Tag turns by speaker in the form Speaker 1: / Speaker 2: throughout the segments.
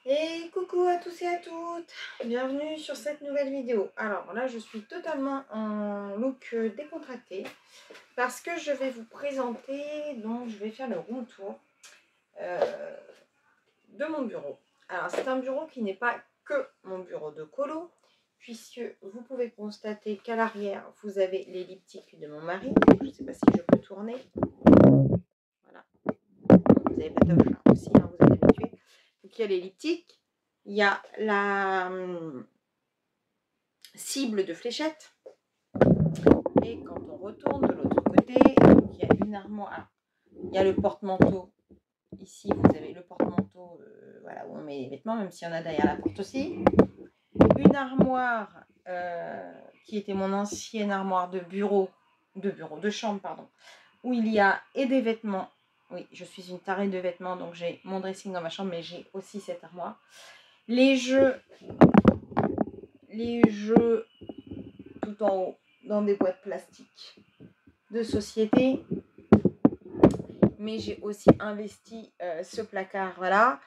Speaker 1: Et coucou à tous et à toutes, bienvenue sur cette nouvelle vidéo. Alors là je suis totalement en look décontracté parce que je vais vous présenter, donc je vais faire le room tour de mon bureau. Alors c'est un bureau qui n'est pas que mon bureau de colo, puisque vous pouvez constater qu'à l'arrière vous avez l'elliptique de mon mari. Je ne sais pas si je peux tourner. Voilà, vous avez pas top là aussi, hein, vous êtes habitués. Donc il y a l'elliptique. Il y a la cible de fléchette. Et quand on retourne de l'autre côté, donc il y a une armoire. Il y a le porte-manteau. Ici, vous avez le porte-manteau voilà, où on met les vêtements, même s'il y en a derrière la porte aussi. Une armoire qui était mon ancienne armoire de chambre, pardon, où il y a et des vêtements. Oui, je suis une tarée de vêtements, donc j'ai mon dressing dans ma chambre, mais j'ai aussi cette armoire. Les jeux tout en haut dans des boîtes plastiques de société, mais j'ai aussi investi ce placard. Voilà,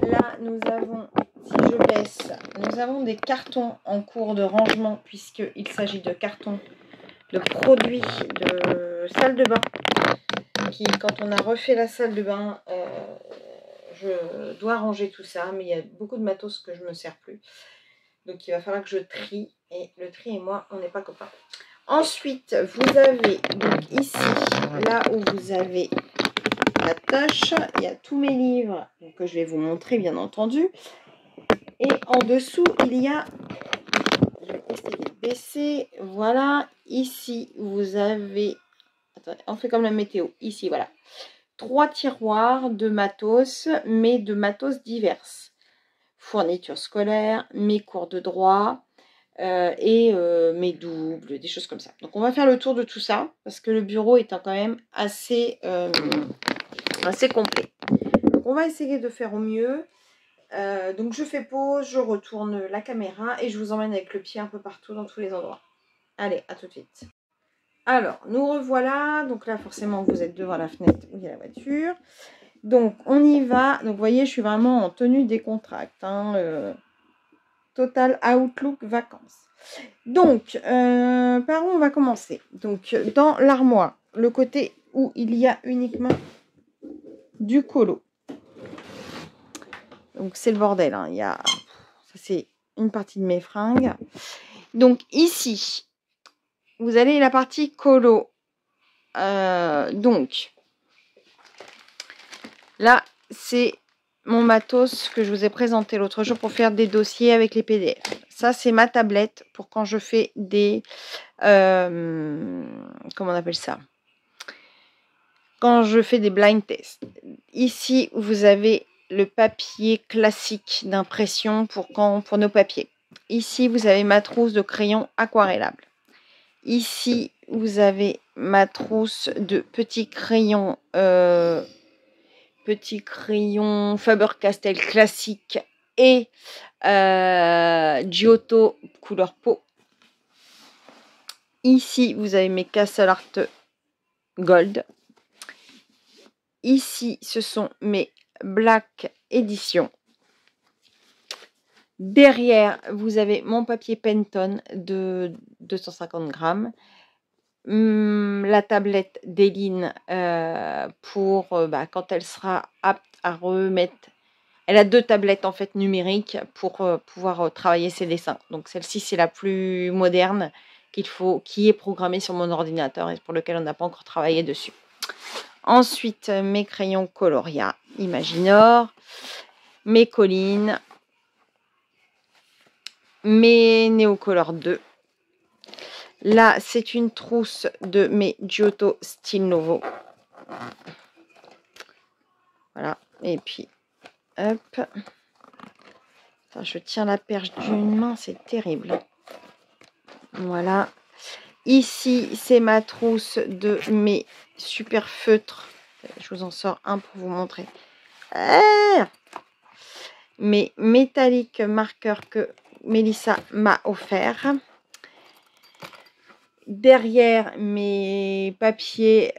Speaker 1: là nous avons, si je baisse, nous avons des cartons en cours de rangement, puisqu'il s'agit de cartons de produits de salle de bain qui, quand on a refait la salle de bain, je dois ranger tout ça, mais il y a beaucoup de matos que je ne me sers plus. Donc il va falloir que je trie, et le tri et moi, on n'est pas copains. Ensuite, vous avez donc ici, là où vous avez la tâche, il y a tous mes livres que je vais vous montrer bien entendu. Et en dessous, il y a, je vais essayer de baisser, voilà, ici vous avez, attendez, on fait comme la météo, ici voilà, 3 tiroirs de matos, mais de matos diverses. Fournitures scolaires, mes cours de droit, et mes doubles, des choses comme ça. Donc on va faire le tour de tout ça parce que le bureau est quand même assez complet. Donc on va essayer de faire au mieux. Donc je fais pause, je retourne la caméra et je vous emmène avec le pied un peu partout dans tous les endroits. Allez, à tout de suite. Alors, nous revoilà. Donc là, forcément, vous êtes devant la fenêtre où il y a la voiture. Donc on y va. Donc vous voyez, je suis vraiment en tenue décontracte. Total Outlook vacances. Donc, par où on va commencer? Donc, dans l'armoire, le côté où il y a uniquement du colo. Donc, c'est le bordel. Hein. Il y a, ça, c'est une partie de mes fringues. Donc, ici, vous avez la partie colo. Donc, là, c'est mon matos que je vous ai présenté l'autre jour pour faire des dossiers avec les PDF. Ça, c'est ma tablette pour quand je fais des... comment on appelle ça? Quand je fais des blind tests. Ici, vous avez le papier classique d'impression pour nos papiers. Ici, vous avez ma trousse de crayons aquarellables. Ici, vous avez ma trousse de petits crayons Faber-Castell classique et Giotto couleur peau. Ici, vous avez mes Castle Art Gold. Ici, ce sont mes Black Edition. Derrière, vous avez mon papier Penton de 250 grammes. La tablette d'Eline pour quand elle sera apte à remettre. Elle a 2 tablettes en fait numériques pour pouvoir travailler ses dessins. Donc celle-ci, c'est la plus moderne qui est programmée sur mon ordinateur et pour lequel on n'a pas encore travaillé dessus. Ensuite, mes crayons Coloria Imaginor, mes Collines, mes Neocolor 2. Là, c'est une trousse de mes Giotto Style Novo. Voilà. Et puis, hop. Enfin, je tiens la perche d'une main, c'est terrible. Voilà. Ici, c'est ma trousse de mes super feutres. Je vous en sors un pour vous montrer. Mes métalliques marqueurs que Mélissa m'a offert. derrière mes papiers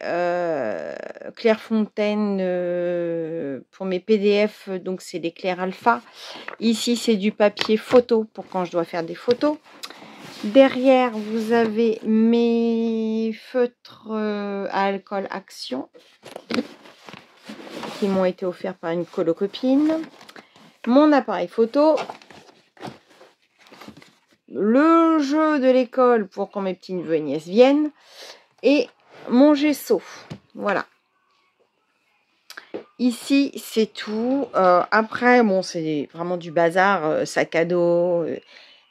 Speaker 1: Clairefontaine pour mes PDF, donc c'est des Clair Alpha. Ici, c'est du papier photo pour quand je dois faire des photos. Derrière, vous avez mes feutres à alcool Action qui m'ont été offerts par une colocopine. Mon appareil photo. Le jeu de l'école pour quand mes petits neveux et nièces viennent. Et mon gesso. Voilà. Ici, c'est tout. Après, bon, c'est vraiment du bazar. Sac à dos,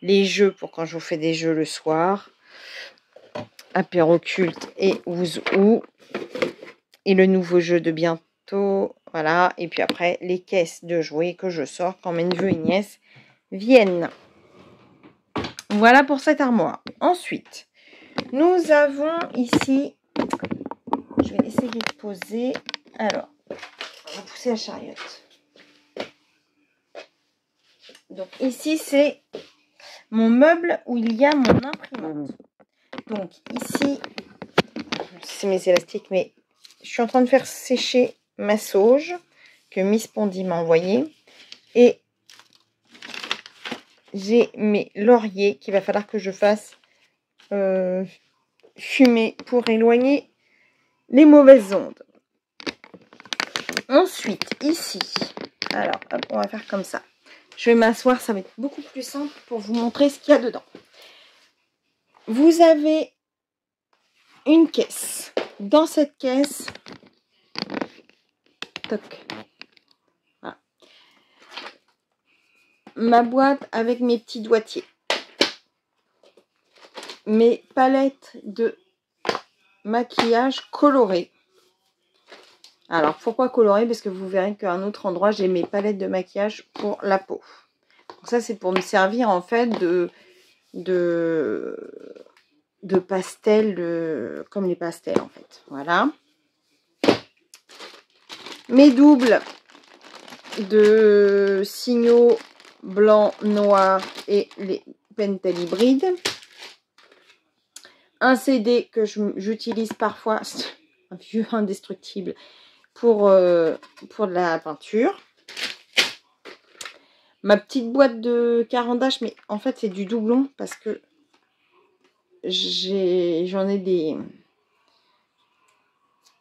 Speaker 1: les jeux pour quand je vous fais des jeux le soir. Apéro culte et ouzou. Et le nouveau jeu de bientôt. Voilà. Et puis après, les caisses de jouets que je sors quand mes neveux et nièces viennent. Voilà pour cette armoire. Ensuite, nous avons ici... Je vais essayer de poser. Alors, on va pousser la chariote. Donc ici, c'est mon meuble où il y a mon imprimante. Donc ici, c'est mes élastiques, mais je suis en train de faire sécher ma sauge que Miss Pondy m'a envoyée. Et j'ai mes lauriers qu'il va falloir que je fasse fumer pour éloigner les mauvaises ondes. Ensuite, ici, alors hop, on va faire comme ça. Je vais m'asseoir, ça va être beaucoup plus simple pour vous montrer ce qu'il y a dedans. Vous avez une caisse. Dans cette caisse, toc, voilà, ma boîte avec mes petits doigtiers. Mes palettes de maquillage coloré. Alors, pourquoi coloré? Parce que vous verrez qu'à un autre endroit, j'ai mes palettes de maquillage pour la peau. Donc ça, c'est pour me servir en fait de pastels, comme les pastels en fait. Voilà. Mes doubles de signaux blanc, noir et les Pentel hybrides. Un CD que j'utilise parfois, un vieux indestructible, pour de la peinture. Ma petite boîte de carandache, mais en fait c'est du doublon parce que j'en ai des...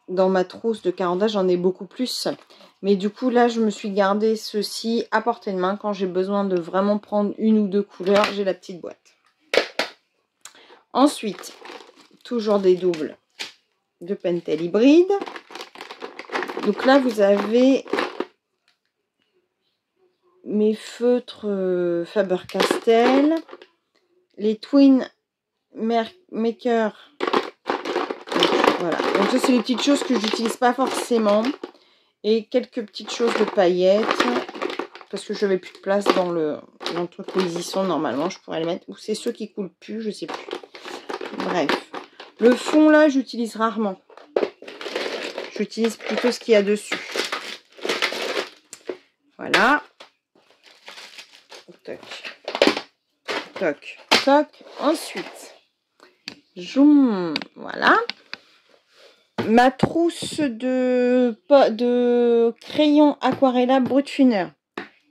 Speaker 1: Dans ma trousse de carandache, j'en ai beaucoup plus. Mais du coup, là, je me suis gardé ceci à portée de main. Quand j'ai besoin de vraiment prendre une ou deux couleurs, j'ai la petite boîte. Ensuite, toujours des doubles de Pentel hybride. Donc là, vous avez mes feutres Faber-Castell. Les Twin Maker. Voilà. Donc ça, c'est les petites choses que j'utilise pas forcément. Et quelques petites choses de paillettes. Parce que je n'avais plus de place dans le truc où ils y sont. Normalement, je pourrais les mettre. Ou c'est ceux qui coulent plus, je sais plus. Bref. Le fond, là, j'utilise rarement. J'utilise plutôt ce qu'il y a dessus. Voilà. Toc. Toc. Toc. Ensuite. Zoom. Voilà. Ma trousse de crayon Aquarella Brutfuner.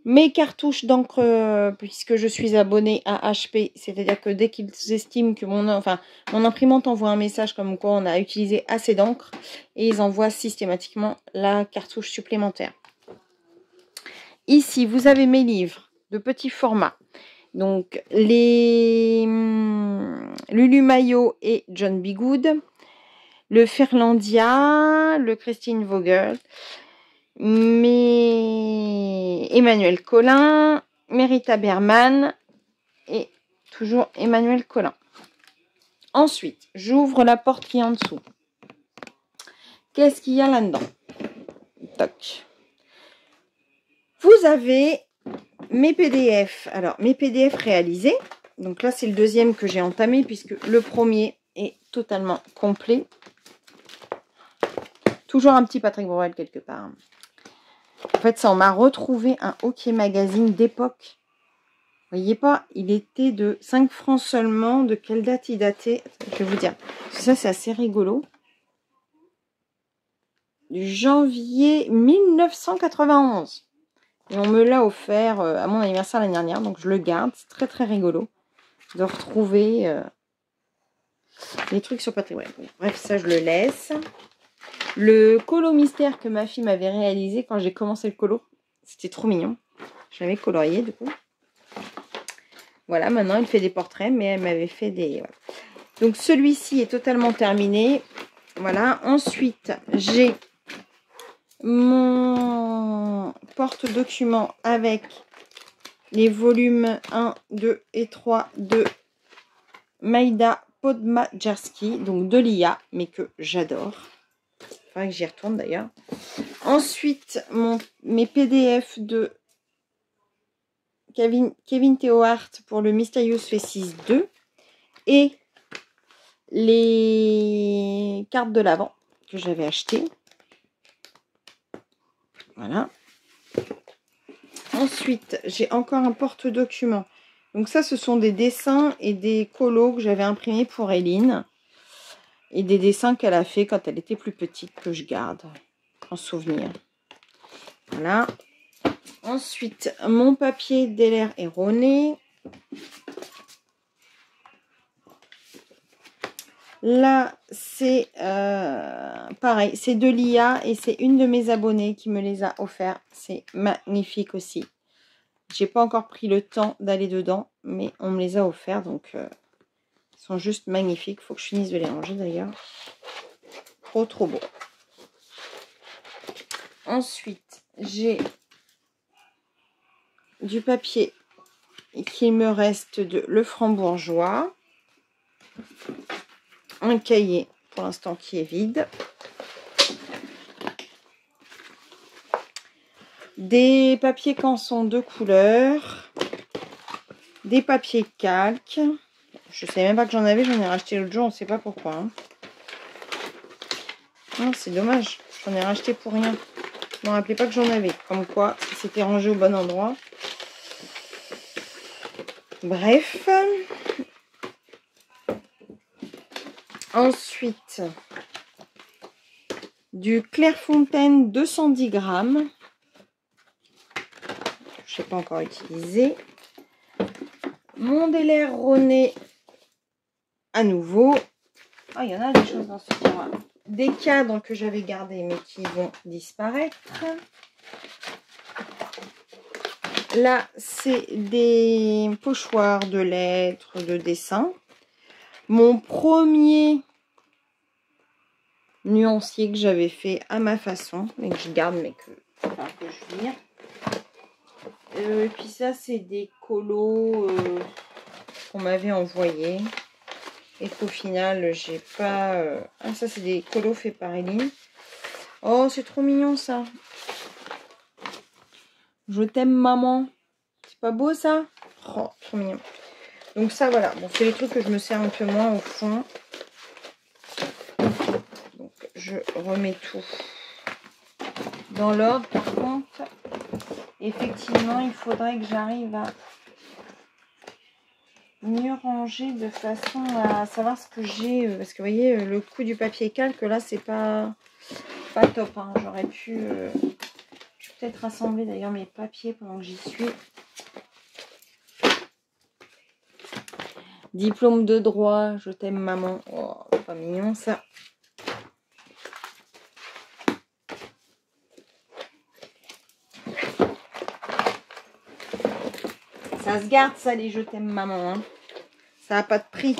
Speaker 1: Mes cartouches d'encre, puisque je suis abonnée à HP, c'est-à-dire que dès qu'ils estiment que mon imprimante envoie un message comme quoi on a utilisé assez d'encre, et ils envoient systématiquement la cartouche supplémentaire. Ici, vous avez mes livres de petit format. Donc, les Lulu Maillot et John B. Good, le Ferlandia, le Christine Vogel, Emmanuel Collin, Merita Berman et toujours Emmanuel Collin. Ensuite, j'ouvre la porte qui est en dessous. Qu'est-ce qu'il y a là-dedans? Toc. Vous avez mes PDF. Alors, mes PDF réalisés. Donc là, c'est le deuxième que j'ai entamé puisque le premier est totalement complet. Toujours un petit Patrick Borel quelque part. En fait, ça, on m'a retrouvé un Hockey Magazine d'époque. voyez pas, il était de 5 francs seulement. De quelle date il datait? Je vais vous dire. Ça, c'est assez rigolo. Du janvier 1991. Et on me l'a offert à mon anniversaire l'année dernière. Donc, je le garde. C'est très, très rigolo de retrouver les trucs sur Patrick. Ouais, bref, ça, je le laisse. Le colo mystère que ma fille m'avait réalisé quand j'ai commencé le colo. C'était trop mignon. Je l'avais colorié, du coup. Voilà, maintenant, il fait des portraits, mais elle m'avait fait des... Voilà. Donc, celui-ci est totalement terminé. Voilà. Ensuite, j'ai mon porte-document avec les volumes 1, 2 et 3 de Maïda Podmajerski, donc de l'IA, mais que j'adore. Il faudrait que j'y retourne d'ailleurs. Ensuite, mes PDF de Kevin Theohart pour le Mysterious Faces 2 et les cartes de l'Avent que j'avais achetées. Voilà. Ensuite, j'ai encore un porte-document. Donc ça, ce sont des dessins et des colos que j'avais imprimés pour Eline. Et des dessins qu'elle a fait quand elle était plus petite, que je garde en souvenir. Voilà. Ensuite, mon papier Daler erroné. Là, c'est pareil, c'est de l'IA et c'est une de mes abonnées qui me les a offerts. C'est magnifique aussi. J'ai pas encore pris le temps d'aller dedans, mais on me les a offerts, donc ils sont juste magnifiques. Faut que je finisse de les ranger d'ailleurs. Trop, trop beau. Ensuite, j'ai du papier qui me reste de Le Franc-Bourgeois. Un cahier pour l'instant qui est vide. Des papiers canson de couleur. Des papiers calques. Je ne savais même pas que j'en avais, j'en ai racheté l'autre jour, on ne sait pas pourquoi. Hein. Non, c'est dommage, j'en ai racheté pour rien. Je ne me rappelais pas que j'en avais. Comme quoi, c'était rangé au bon endroit. Bref. Ensuite, du Clairefontaine 210 grammes. Je n'ai pas encore utilisé. Mon Daler Roné à nouveau. Ah, il y en a des choses dans ce tiroir. Des cadres que j'avais gardés mais qui vont disparaître. Là, c'est des pochoirs de lettres, de dessins. Mon premier nuancier que j'avais fait à ma façon, mais que je garde, mais que je vire. Et puis ça, c'est des colos qu'on m'avait envoyés. Et qu'au final, j'ai pas... Ah, ça, c'est des colos faits par Eline. Oh, c'est trop mignon, ça. Je t'aime, maman. C'est pas beau, ça? Oh, trop mignon. Donc ça, voilà. Bon, c'est les trucs que je me sers un peu moins au fond. Donc, je remets tout dans l'ordre. Par contre, effectivement, il faudrait que j'arrive à mieux ranger de façon à savoir ce que j'ai. Parce que, vous voyez, le coup du papier calque, là, c'est pas top. Hein. J'aurais pu... je vais peut-être rassembler d'ailleurs mes papiers pendant que j'y suis. Diplôme de droit, je t'aime maman. Oh, pas mignon ça. Ça se garde ça, les je t'aime maman. Hein. Ça n'a pas de prix.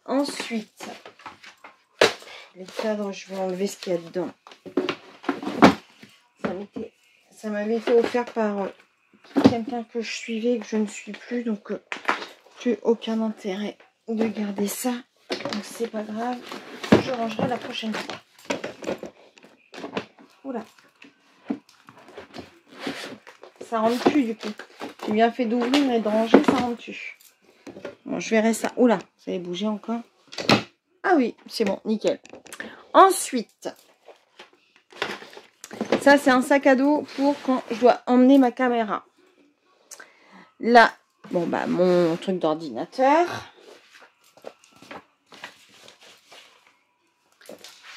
Speaker 1: Ensuite, les cadres, je vais enlever ce qu'il y a dedans. Ça m'avait été offert par quelqu'un que je suivais et que je ne suis plus. Donc, plus aucun intérêt de garder ça. Donc, c'est pas grave. Je rangerai la prochaine fois. Oula. Ça rentre plus du coup. J'ai bien fait d'ouvrir et de ranger, ça rentre plus. Bon, je verrai ça. Oula, ça avait bougé encore. Ah oui, c'est bon, nickel. Ensuite, Ça, c'est un sac à dos pour quand je dois emmener ma caméra. Là, bon, bah, mon truc d'ordinateur.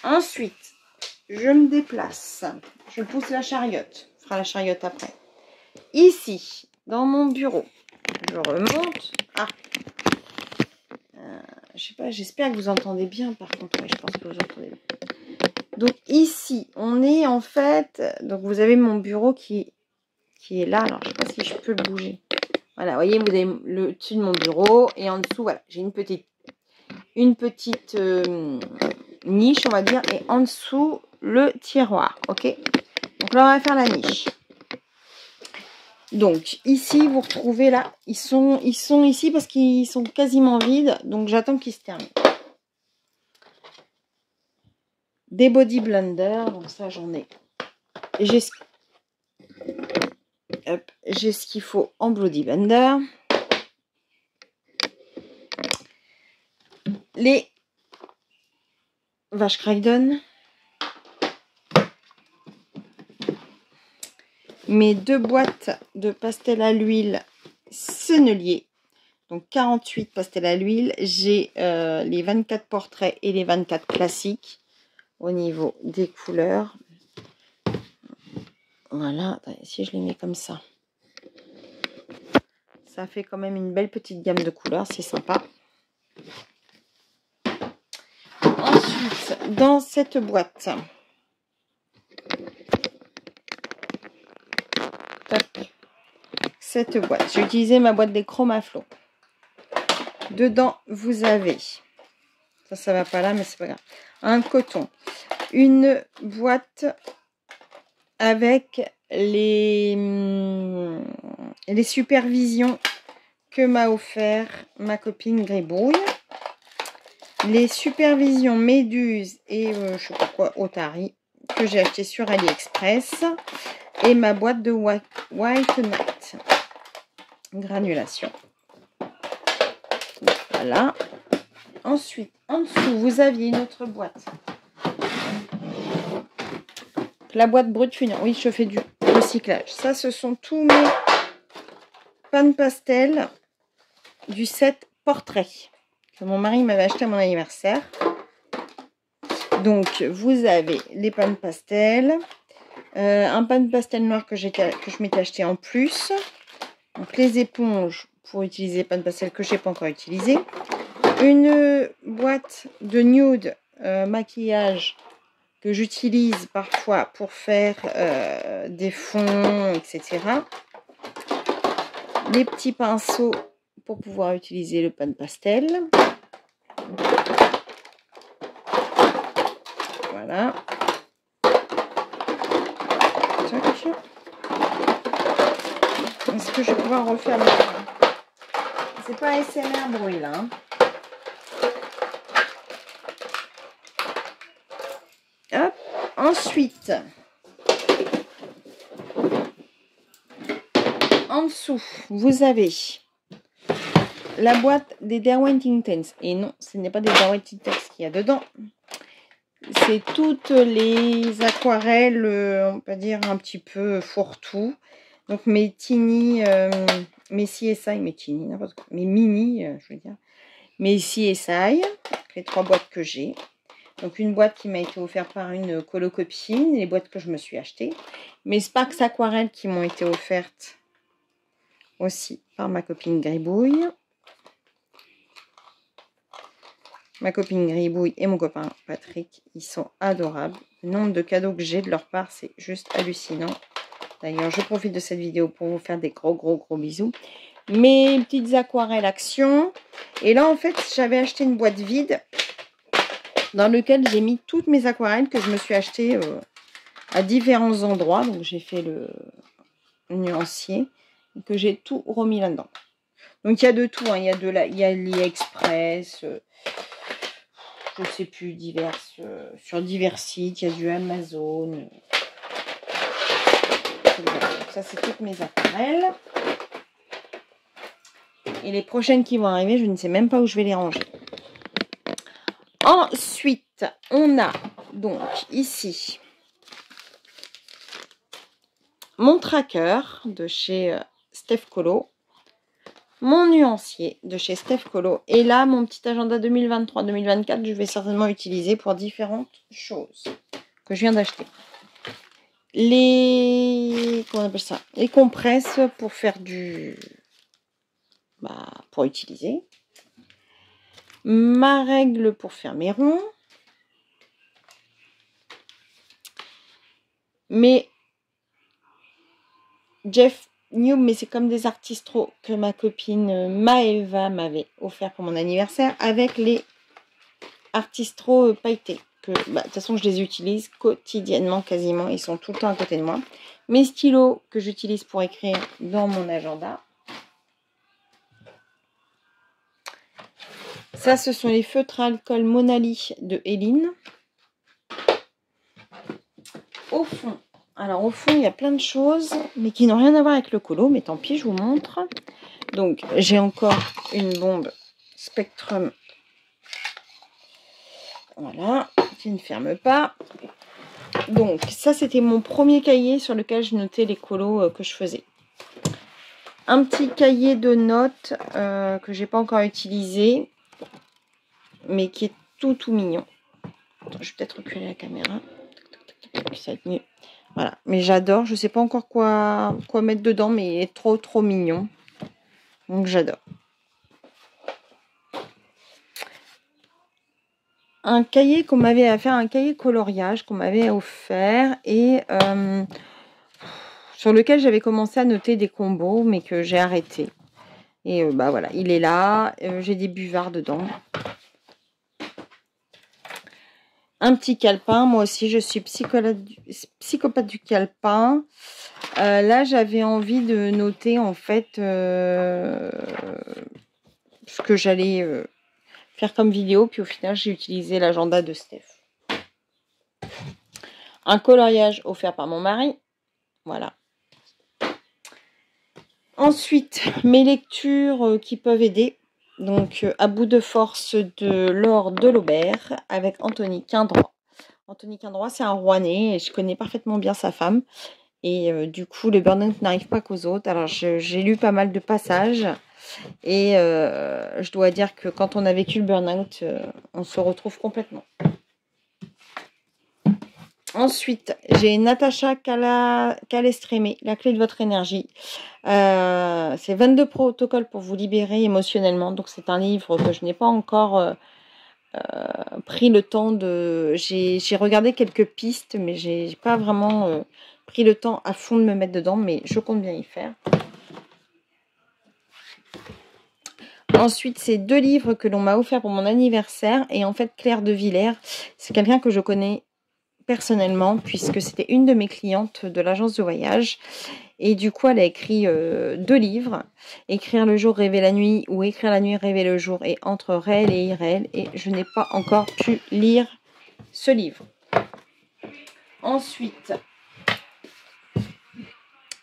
Speaker 1: Ensuite, je me déplace. Je pousse la chariote. On fera la chariote après. Ici, dans mon bureau, je remonte. Ah, je sais pas, j'espère que vous entendez bien. Par contre, ouais, je pense que vous entendez bien. Donc ici, on est en fait... Donc vous avez mon bureau qui est là. Alors, je sais pas si je peux le bouger. Voilà, vous voyez, vous avez le dessus de mon bureau. Et en dessous, voilà, j'ai une petite niche, on va dire. Et en dessous, le tiroir. Ok. Donc là, on va faire la niche. Donc ici, vous retrouvez là. Ils sont ici parce qu'ils sont quasiment vides. Donc j'attends qu'ils se terminent. Des body blenders. Donc ça, j'en ai. J'ai ce qu'il faut en body blender. Les vaches Craydon. Mes 2 boîtes de pastel à l'huile Sennelier. Donc 48 pastels à l'huile. J'ai les 24 portraits et les 24 classiques au niveau des couleurs. Voilà, si je les mets comme ça. Ça fait quand même une belle petite gamme de couleurs, c'est sympa. Ensuite, dans cette boîte, j'ai utilisé ma boîte des Chromaflow. Dedans, vous avez, ça va pas là, mais c'est pas grave, un coton, une boîte avec les supervisions que m'a offert ma copine Gribouille. Les supervisions Méduse et je sais pas quoi, Otari, que j'ai acheté sur AliExpress. Et ma boîte de White Night granulation. Voilà. Ensuite, en dessous, vous aviez une autre boîte. La boîte brute funèbre. Oui, je fais du recyclage. Ça, ce sont tous mes pans pastel du set portrait que mon mari m'avait acheté à mon anniversaire. Donc, vous avez les pans pastel, un pan pastel noir que je m'étais acheté en plus. Donc, les éponges pour utiliser pan pastel que je n'ai pas encore utilisé. Une boîte de nude maquillage que j'utilise parfois pour faire des fonds, etc. Les petits pinceaux pour pouvoir utiliser le pan pastel. Voilà. Est-ce que je vais pouvoir refaire le... C'est pas ASMR bruit là. Hein. Hop. Ensuite, en dessous, vous avez la boîte des Derwent Intense. Et non, ce n'est pas des Derwent Intense qu'il y a dedans. C'est toutes les aquarelles, on peut dire un petit peu fourre-tout. Donc mes tiny, mes CSI, mes tiny, n'importe quoi, mes mini, je veux dire. Mes CSI, les 3 boîtes que j'ai. Donc une boîte qui m'a été offerte par une colocopine, les boîtes que je me suis achetées. Mes Sparks aquarelles qui m'ont été offertes aussi par ma copine Gribouille. Ma copine Gribouille et mon copain Patrick, ils sont adorables. Le nombre de cadeaux que j'ai de leur part, c'est juste hallucinant. D'ailleurs, je profite de cette vidéo pour vous faire des gros bisous. Mes petites aquarelles Action. Et là, en fait, j'avais acheté une boîte vide dans laquelle j'ai mis toutes mes aquarelles que je me suis achetées à différents endroits. Donc, j'ai fait le nuancier et que j'ai tout remis là-dedans. Donc, il y a de tout. Hein. Il y a AliExpress, je sais plus, sur divers sites. Il y a du Amazon. Donc, ça, c'est toutes mes aquarelles. Et les prochaines qui vont arriver, je ne sais même pas où je vais les ranger. Ensuite, on a donc ici mon tracker de chez Steph Colo, mon nuancier de chez Steph Colo, et là mon petit agenda 2023-2024 je vais certainement utiliser pour différentes choses que je viens d'acheter. Comment on appelle ça, les compresses pour faire pour utiliser, ma règle pour faire mes ronds, mais Jeff New, mais c'est comme des artistros que ma copine Maëva m'avait offert pour mon anniversaire, avec les artistros pailletés. De toute façon, je les utilise quotidiennement quasiment. Ils sont tout le temps à côté de moi. Mes stylos que j'utilise pour écrire dans mon agenda. Ça, ce sont les feutres à alcool Monali de Eline. Au fond, il y a plein de choses, mais qui n'ont rien à voir avec le colo. Mais tant pis, je vous montre. Donc, j'ai encore une bombe Spectrum. Voilà, qui ne ferme pas. Donc, ça, c'était mon premier cahier sur lequel je notais les colos que je faisais. Un petit cahier de notes que j'ai pas encore utilisé, mais qui est tout mignon. Attends, je vais peut-être reculer la caméra. Ça va être mieux. Voilà, mais j'adore. Je sais pas encore quoi mettre dedans, mais il est trop mignon. Donc, j'adore. Un cahier qu'on m'avait offert, un cahier coloriage qu'on m'avait offert et sur lequel j'avais commencé à noter des combos mais que j'ai arrêté. Et voilà, il est là. J'ai des buvards dedans. Un petit calepin. Moi aussi, je suis psychopathe du calepin. Là, j'avais envie de noter en fait ce que j'allais faire comme vidéo, puis au final j'ai utilisé l'agenda de Steph. Un coloriage offert par mon mari, voilà. Ensuite, mes lectures qui peuvent aider, donc À bout de force de Laure Delobert avec Anthony Quindroy. Anthony Quindroy, c'est un Rouennais et je connais parfaitement bien sa femme. Et du coup, le burn-out n'arrive pas qu'aux autres. Alors, j'ai lu pas mal de passages. Et je dois dire que quand on a vécu le burn-out, on se retrouve complètement. Ensuite, j'ai Natacha Calestrémé, La clé de votre énergie. C'est 22 protocoles pour vous libérer émotionnellement. Donc, c'est un livre que je n'ai pas encore pris le temps de... J'ai regardé quelques pistes, mais j'ai pas vraiment pris le temps à fond de me mettre dedans. Mais je compte bien y faire. Ensuite, c'est 2 livres que l'on m'a offert pour mon anniversaire. Et en fait, Claire de Villers, c'est quelqu'un que je connais personnellement, puisque c'était une de mes clientes de l'agence de voyage. Et du coup, elle a écrit 2 livres. Écrire le jour, rêver la nuit, ou Écrire la nuit, rêver le jour, et Entre réel et irréel. Et je n'ai pas encore pu lire ce livre. Ensuite,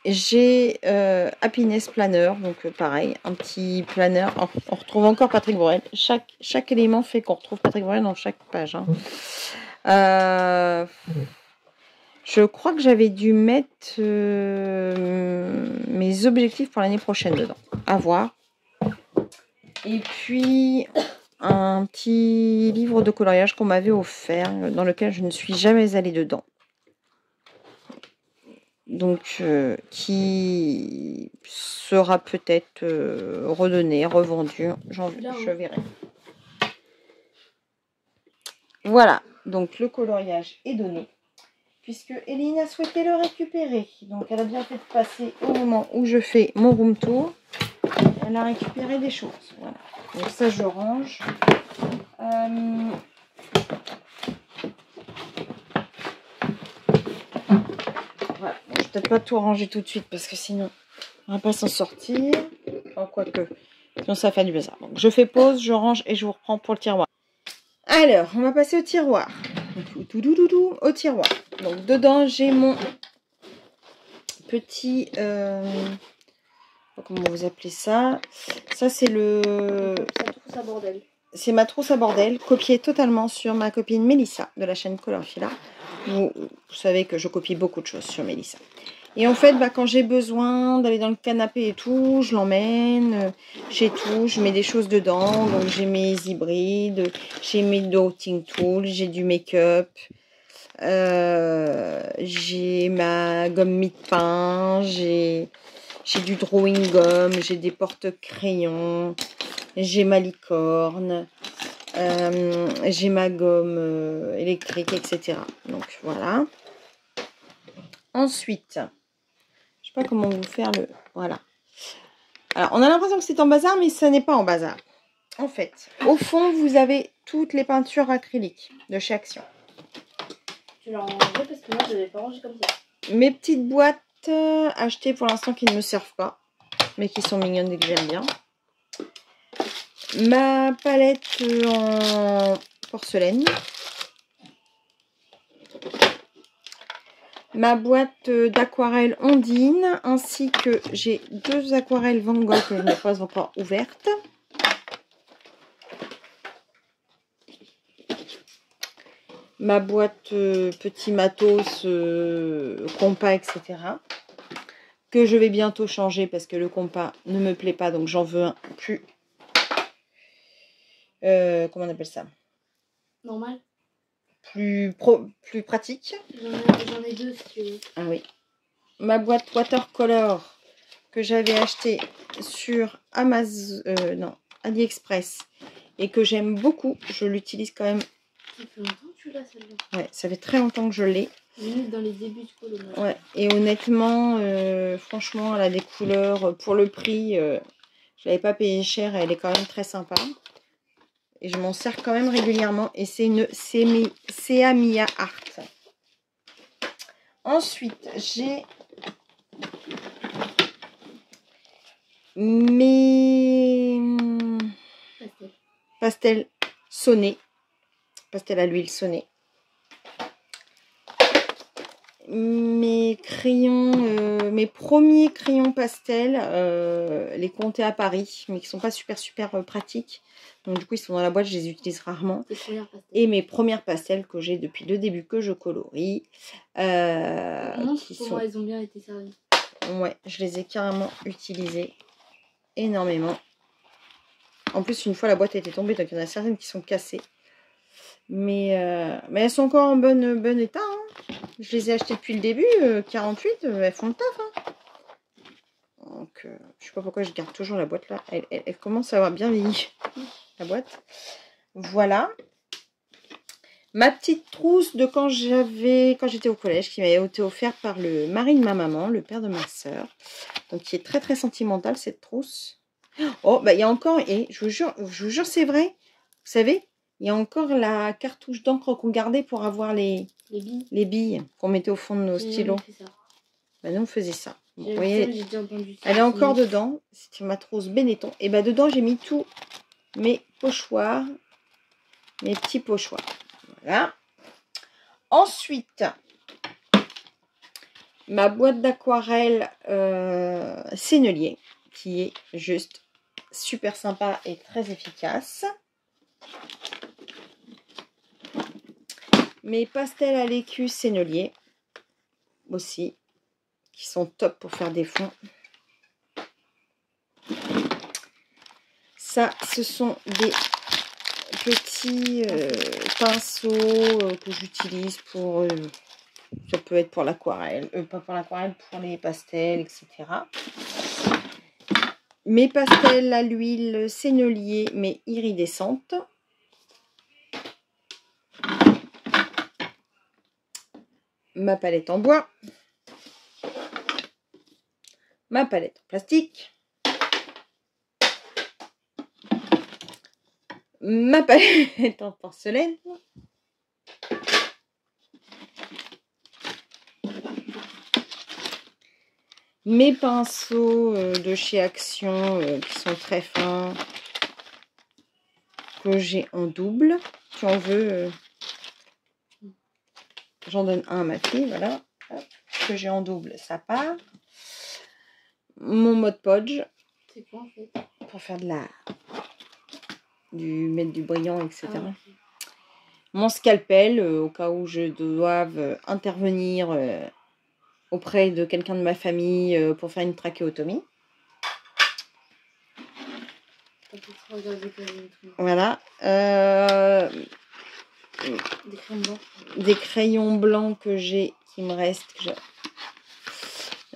Speaker 1: j'ai Happiness Planner, donc pareil, un petit planner. On retrouve encore Patrick Borel. Chaque élément fait qu'on retrouve Patrick Borel dans chaque page. Hein. Je crois que j'avais dû mettre mes objectifs pour l'année prochaine dedans. À voir. Et puis, un petit livre de coloriage qu'on m'avait offert, dans lequel je ne suis jamais allée dedans. Donc, qui sera peut-être redonné, revendu. Je verrai. Voilà. Donc, le coloriage est donné. Puisque Eline a souhaité le récupérer. Donc, elle a bien fait de passer au moment où je fais mon room tour. Elle a récupéré des choses. Voilà. Donc, ça, je range. Voilà. Bon, je vais peut-être pas tout ranger tout de suite parce que sinon, on va pas s'en sortir. Enfin, quoique. Sinon, ça fait du bazar. Donc, je fais pause, je range et je vous reprends pour le tiroir. Alors, on va passer au tiroir. Au tiroir. Donc, dedans, j'ai mon petit... comment vous appelez ça? Ça, c'est le...
Speaker 2: Sa trousse à bordel.
Speaker 1: C'est ma trousse à bordel, copiée totalement sur ma copine Mélissa, de la chaîne Colorfila. Vous savez que je copie beaucoup de choses sur Mélissa. Et en fait, bah, quand j'ai besoin d'aller dans le canapé et tout, je l'emmène. J'ai tout, je mets des choses dedans. Donc j'ai mes hybrides, j'ai mes doting tools, j'ai du make-up. J'ai ma gomme mie-de-pain, j'ai du drawing gum, j'ai des porte-crayons, j'ai ma licorne, j'ai ma gomme électrique, etc. Donc voilà. Ensuite, je sais pas comment vous faire le... Voilà. Alors, on a l'impression que c'est en bazar, mais ça n'est pas en bazar. En fait, au fond, vous avez toutes les peintures acryliques de chez Action.
Speaker 2: Tu l'as rangé parce que moi, je l'avais pas rangé comme ça.
Speaker 1: Mes petites boîtes achetées pour l'instant qui ne me servent pas, mais qui sont mignonnes et que j'aime bien. Ma palette en porcelaine. Ma boîte d'aquarelle Ondine, ainsi que j'ai 2 aquarelles Van Gogh que je n'ai pas encore ouvertes. Ma boîte petit matos, compas, etc. Que je vais bientôt changer parce que le compas ne me plaît pas, donc j'en veux un plus... comment on appelle ça?
Speaker 2: Normal.
Speaker 1: Plus pratique.
Speaker 2: J'en ai 2 si tu veux.
Speaker 1: Ah oui. Ma boîte watercolor que j'avais acheté sur Amazon, non, AliExpress et que j'aime beaucoup. Je l'utilise quand même.
Speaker 2: Ça fait longtemps que tu l'as celle-là.
Speaker 1: Ouais, ça fait très longtemps que je l'ai.
Speaker 2: Limite dans les débuts de colo.
Speaker 1: Ouais, et honnêtement, franchement, elle a des couleurs pour le prix. Je l'avais pas payé cher et elle est quand même très sympa. Et je m'en sers quand même régulièrement. Et c'est une Mia Art. Ensuite, j'ai mes pastels sonnés. Pastel à l'huile sonnée. Mes crayons, mes premiers crayons pastels, les comptés à Paris, mais qui sont pas super pratiques. Donc du coup ils sont dans la boîte, je les utilise rarement. Et mes premières pastels que j'ai depuis le début que je colorie.
Speaker 2: Montre comment elles ont bien été servies.
Speaker 1: Ouais, je les ai carrément utilisées énormément. En plus une fois la boîte a été tombée, donc il y en a certaines qui sont cassées. Mais elles sont encore en bon état. Hein. Je les ai achetées depuis le début, 48, elles font le taf. Hein. Donc, je sais pas pourquoi je garde toujours la boîte là. Elle commence à avoir bien vieilli, la boîte. Voilà. Ma petite trousse de quand j'étais au collège, qui m'avait été offerte par le mari de ma maman, le père de ma soeur. Donc, qui est très sentimentale, cette trousse. Oh, bah il y a encore, et je vous jure c'est vrai. Vous savez, il y a encore la cartouche d'encre qu'on gardait pour avoir les billes qu'on mettait au fond de nos stylos. Bah, nous, on faisait ça. Bon, vous voyez, elle est encore dedans. C'est ma trousse Benetton. Et bah, dedans, j'ai mis tous mes pochoirs. Mes petits pochoirs. Voilà. Ensuite, ma boîte d'aquarelle Sennelier, qui est juste super sympa et très efficace. Mes pastels à l'écu Sennelier aussi, qui sont top pour faire des fonds. Ça, ce sont des petits pinceaux que j'utilise pour... ça peut être pour l'aquarelle, pas pour l'aquarelle, pour les pastels, etc. Mes pastels à l'huile Sennelier, mais iridescentes. Ma palette en bois. Ma palette en plastique. Ma palette en porcelaine. Mes pinceaux de chez Action qui sont très fins, que j'ai en double. Si on veut, j'en donne un à ma fille, voilà. Hop, que j'ai en double, ça part. Mon Mod Podge.
Speaker 2: C'est quoi en fait?
Speaker 1: Pour faire mettre du brillant, etc. Ah, okay. Mon scalpel, au cas où je doive intervenir auprès de quelqu'un de ma famille pour faire une trachéotomie. Voilà. Des crayons blancs que j'ai, qui me restent.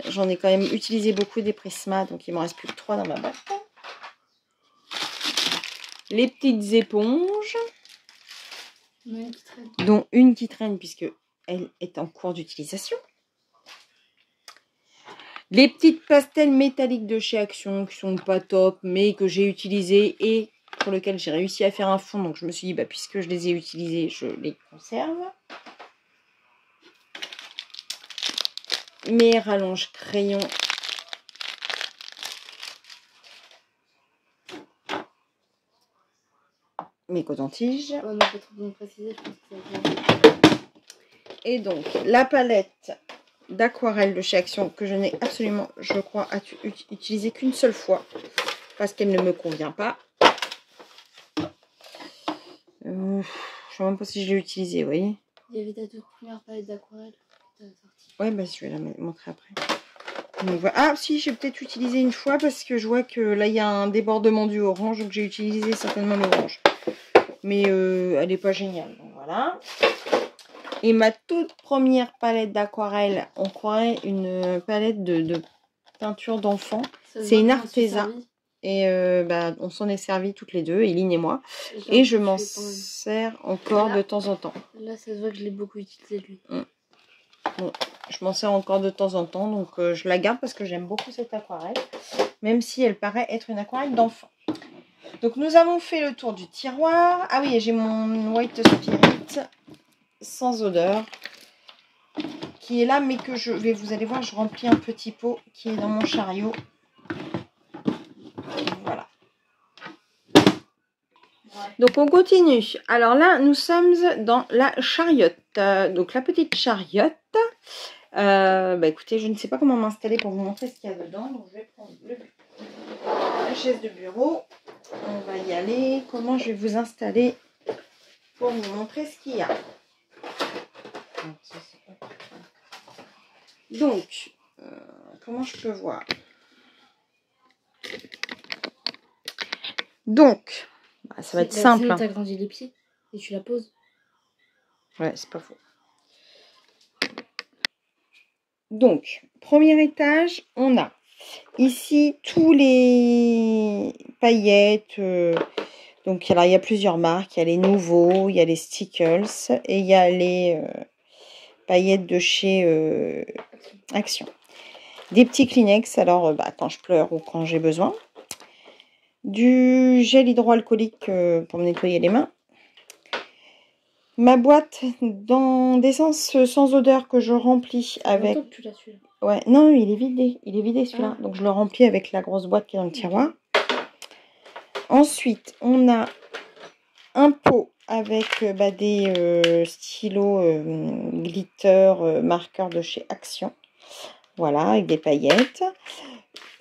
Speaker 1: J'en ai quand même utilisé beaucoup des Prisma, donc il me reste plus que 3 dans ma boîte. Les petites éponges, dont une qui traîne puisque elle est en cours d'utilisation. Les petites pastels métalliques de chez Action qui sont pas top, mais que j'ai utilisées et pour lesquelles j'ai réussi à faire un fond. Donc je me suis dit, bah, puisque je les ai utilisées, je les conserve. Mes rallonges crayons. Mes cotons-tiges. Et donc, la palette d'aquarelle de chez Action que je n'ai absolument, je crois, utilisée qu'une seule fois parce qu'elle ne me convient pas. Je ne sais même pas si je l'ai utilisée, vous voyez.
Speaker 2: Il y avait ta toute première palette d'aquarelle.
Speaker 1: Ouais, bah, je vais la montrer après. Donc, voilà. Ah, si, j'ai peut-être utilisé une fois parce que je vois que là, il y a un débordement du orange, donc j'ai utilisé certainement l'orange. Mais elle n'est pas géniale, donc voilà. Et ma toute première palette d'aquarelle, on croirait une palette de peinture d'enfant. C'est une Arteza. Et bah, on s'en est servi toutes les deux, Eline et moi. Et je m'en sers encore de temps en temps.
Speaker 2: Là, ça se voit que je l'ai beaucoup utilisé, lui.
Speaker 1: Bon, je m'en sers encore de temps en temps, donc je la garde parce que j'aime beaucoup cette aquarelle. Même si elle paraît être une aquarelle d'enfant. Donc nous avons fait le tour du tiroir. Ah oui, j'ai mon White Spirit sans odeur qui est là, mais que je vais, vous allez voir, je remplis un petit pot qui est dans mon chariot. Voilà. Donc on continue. Alors là, nous sommes dans la chariote. Donc la petite chariote. Bah écoutez, je ne sais pas comment m'installer pour vous montrer ce qu'il y a dedans. Donc je vais prendre la chaise de bureau. On va y aller. Comment je vais vous installer pour vous montrer ce qu'il y a. Donc, comment je peux voir? Donc, bah, ça va être simple.
Speaker 2: Tu as grandi les pieds et tu la poses.
Speaker 1: Ouais, c'est pas faux. Donc, premier étage, on a ici tous les paillettes. Donc, alors, il y a plusieurs marques. Il y a les nouveaux, il y a les Stickles et il y a les paillettes de chez Action. Des petits Kleenex, alors bah, quand je pleure ou quand j'ai besoin. Du gel hydroalcoolique pour me nettoyer les mains. Ma boîte d'essence sans odeur que je remplis avec... Ouais, non, il est vidé. Il est vidé celui-là. Donc je le remplis avec la grosse boîte qui est dans le tiroir. Ensuite, on a un pot avec des stylos glitter marqueurs de chez Action. Voilà, avec des paillettes.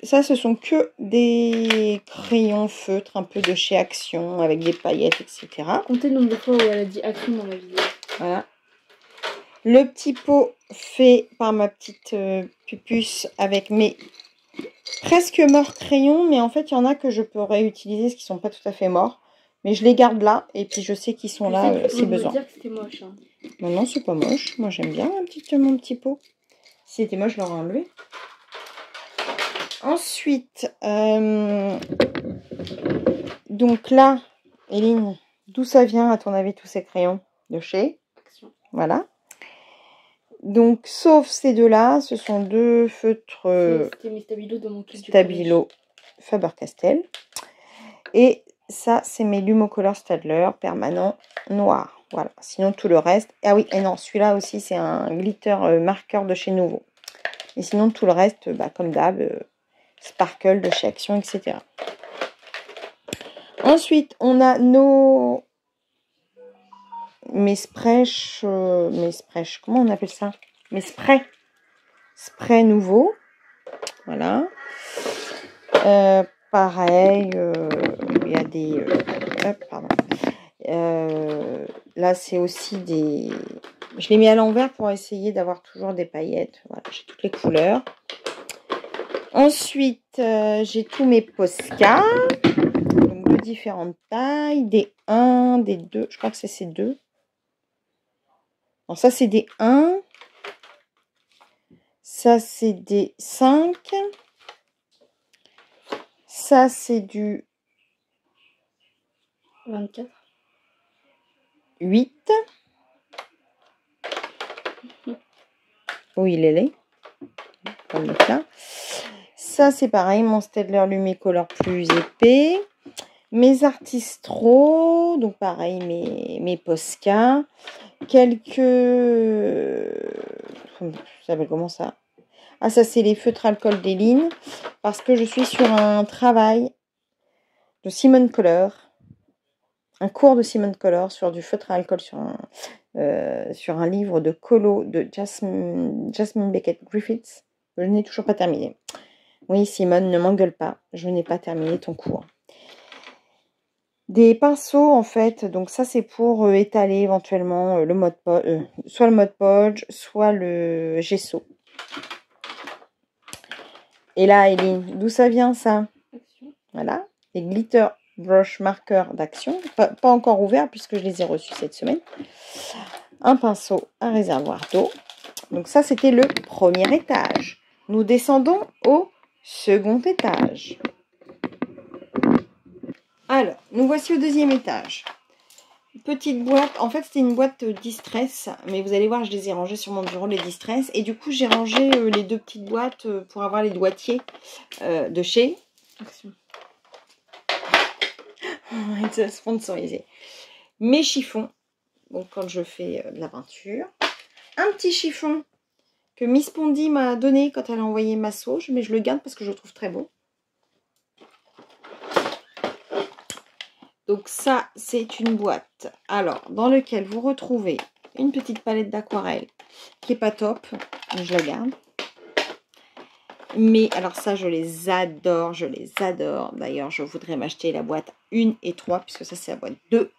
Speaker 1: Ça, ce sont que des crayons feutres, un peu de chez Action, avec des paillettes, etc.
Speaker 2: Comptez le nombre de fois où elle a dit Action dans la vidéo.
Speaker 1: Voilà. Le petit pot fait par ma petite pupusse avec mes presque morts crayons. Mais en fait, il y en a que je peux réutiliser, parce qu'ils ne sont pas tout à fait morts. Mais je les garde là, et puis je sais qu'ils sont là si besoin.
Speaker 2: Dire que c'était moche. Hein.
Speaker 1: Non, c'est pas moche. Moi, j'aime bien mon petit pot. Si c'était moche, je l'aurais enlevé. Ensuite, donc là, Eline, d'où ça vient à ton avis tous ces crayons? De chez Action. Voilà. Donc, sauf ces deux-là, ce sont deux feutres
Speaker 2: c'était mes Stabilo de mon kit
Speaker 1: Stabilo Faber-Castell. Et ça, c'est mes Lumocolor Staedtler permanent noir. Voilà. Sinon, tout le reste. Ah oui, et non, celui-là aussi, c'est un glitter marqueur de chez Nouveau. Et sinon, tout le reste, bah, comme d'hab. Sparkle de chez Action, etc. Ensuite, on a mes sprays, comment on appelle ça? Mes sprays nouveaux. Voilà. Pareil, il y a des... pardon. Là, c'est aussi des Je l'ai mis à l'envers pour essayer d'avoir toujours des paillettes. Voilà, j'ai toutes les couleurs. Ensuite, j'ai tous mes Posca. Donc, de différentes tailles. Des 1, des 2. Je crois que c'est ces 2. Alors, ça, c'est des 1. Ça, c'est des 5. Ça, c'est du
Speaker 2: 24.
Speaker 1: 8. Oui, il est laid. Comme le là. Ça, c'est pareil. Mon Staedtler Lumicolor plus épais. Mes Artistro. Donc, pareil, mes Posca. Quelques... Ça s'appelle comment ça? Ah, ça, c'est les feutres alcool des lignes. Parce que je suis sur un travail de Simon Color. Un cours de Simon Color sur du feutre à alcool sur un livre de colo de Jasmine Beckett Griffiths. Je n'ai toujours pas terminé. Oui, Simone, ne m'engueule pas. Je n'ai pas terminé ton cours. Des pinceaux, en fait. Donc, ça, c'est pour étaler éventuellement le mode soit le mode podge, soit le gesso. Et là, Eileen, d'où ça vient, ça?
Speaker 2: Action.
Speaker 1: Voilà. Les glitter brush marqueurs d'Action. Pas encore ouverts, puisque je les ai reçus cette semaine. Un pinceau, un réservoir d'eau. Donc, ça, c'était le premier étage. Nous descendons au second étage. Alors, nous voici au deuxième étage. Petite boîte. En fait, c'était une boîte distress. Mais vous allez voir, je les ai rangées sur mon bureau, les distress. Et du coup, j'ai rangé les deux petites boîtes pour avoir les doigtiers de chez
Speaker 2: Action.
Speaker 1: Sponsorisé. Mes chiffons. Donc, quand je fais de la peinture. Un petit chiffon que Miss Pondy m'a donné quand elle a envoyé ma sauge. Mais je le garde parce que je le trouve très beau. Donc ça, c'est une boîte. Alors, dans laquelle vous retrouvez une petite palette d'aquarelle qui n'est pas top. Je la garde. Mais alors ça, je les adore. Je les adore. D'ailleurs, je voudrais m'acheter la boîte 1 et 3 puisque ça, c'est la boîte 2.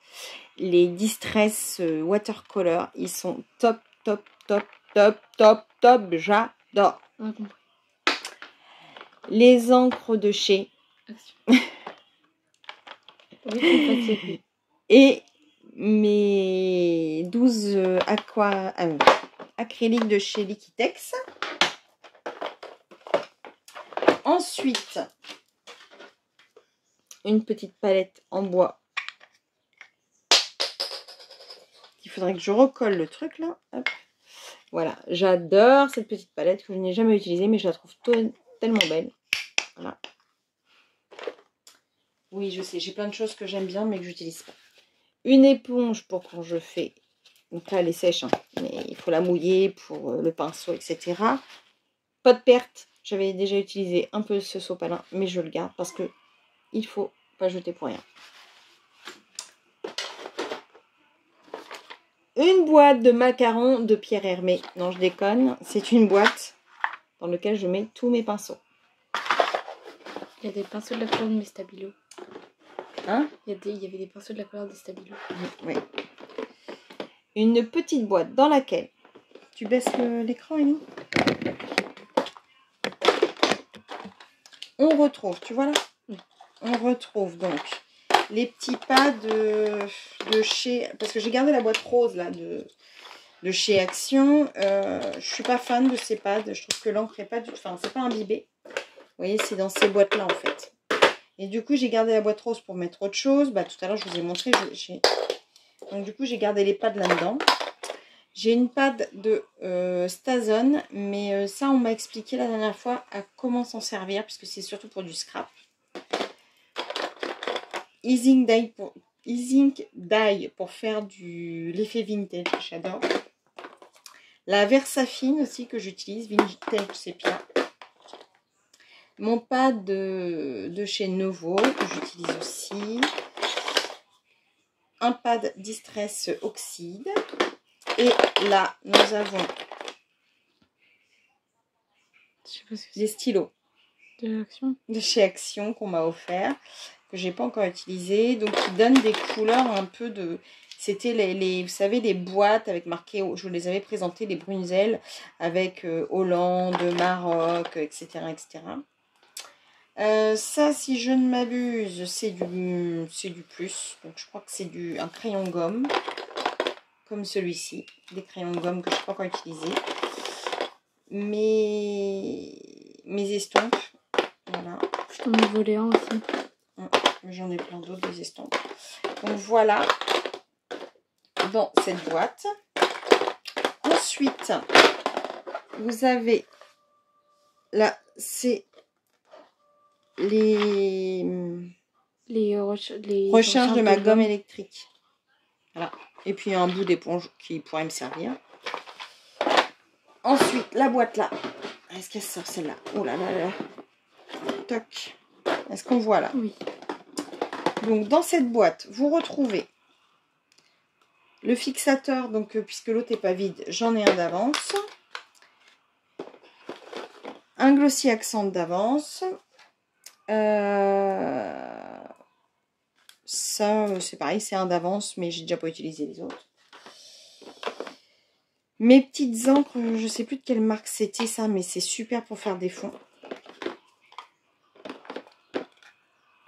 Speaker 1: Les Distress Watercolor, ils sont top, top, top, top, top, top. J'adore. Les encres de chez...
Speaker 2: Action. Oui,
Speaker 1: et mes 12 acryliques de chez Liquitex. Ensuite, une petite palette en bois. Il faudrait que je recolle le truc là. Hop. Voilà, j'adore cette petite palette que je n'ai jamais utilisée, mais je la trouve tellement belle. Voilà. Oui, je sais, j'ai plein de choses que j'aime bien, mais que j'utilise pas. Une éponge pour quand je fais... Donc là, elle est sèche, hein, mais il faut la mouiller pour le pinceau, etc. Pas de perte. J'avais déjà utilisé un peu ce sopalin, mais je le garde parce que il faut pas jeter pour rien. Une boîte de macarons de Pierre Hermé. Non, je déconne. C'est une boîte dans laquelle je mets tous mes pinceaux.
Speaker 2: Il y a des pinceaux de la couleur de mes Stabilo.
Speaker 1: Hein?
Speaker 2: Il y avait des pinceaux de la couleur des Stabilo.
Speaker 1: Oui. Une petite boîte dans laquelle... Tu baisses l'écran, Ellie? On retrouve, tu vois là? Oui. On retrouve donc les petits pads de chez... Parce que j'ai gardé la boîte rose là de chez Action. Je suis pas fan de ces pads. Je trouve que l'encre est pas du... Enfin, c'est pas imbibé. Vous voyez, c'est dans ces boîtes là en fait. Et du coup, j'ai gardé la boîte rose pour mettre autre chose. Bah, tout à l'heure, je vous ai montré. Donc, du coup, j'ai gardé les pads là-dedans. J'ai une pad de Stazone. Mais ça, on m'a expliqué la dernière fois à comment s'en servir. Puisque c'est surtout pour du scrap. Easing Dye pour faire l'effet vintage. J'adore. La Versafine aussi que j'utilise. Vintage Sepia. Mon pad de chez Novo que j'utilise aussi. Un pad Distress Oxyde. Et là, nous avons des stylos de chez Action qu'on m'a offert, que j'ai pas encore utilisé. Donc, qui donnent des couleurs un peu de... C'était vous savez, les boîtes avec marqué, je vous les avais présentées, les Brunzel, avec Hollande, Maroc, etc. etc. Ça, si je ne m'abuse, c'est du plus. Donc, je crois que c'est un crayon gomme, comme celui-ci. Des crayons de gomme que je n'ai pas encore utilisés. Mes estampes, voilà.
Speaker 2: Je t'en ai volé un aussi.
Speaker 1: J'en ai plein d'autres, des estampes. Donc, voilà, dans cette boîte. Ensuite, vous avez, là, c'est les recharges de ma gomme électrique. Voilà. Et puis un bout d'éponge qui pourrait me servir. Ensuite, la boîte là. Est-ce qu'elle sort celle-là? Oh là là là. Toc. Est-ce qu'on voit là?
Speaker 2: Oui.
Speaker 1: Donc dans cette boîte, vous retrouvez le fixateur. Donc puisque l'autre n'est pas vide, j'en ai un d'avance. Un glossy accent d'avance. Ça, c'est pareil, c'est un d'avance, mais j'ai déjà pas utilisé les autres. Mes petites encres, je sais plus de quelle marque c'était ça, mais c'est super pour faire des fonds.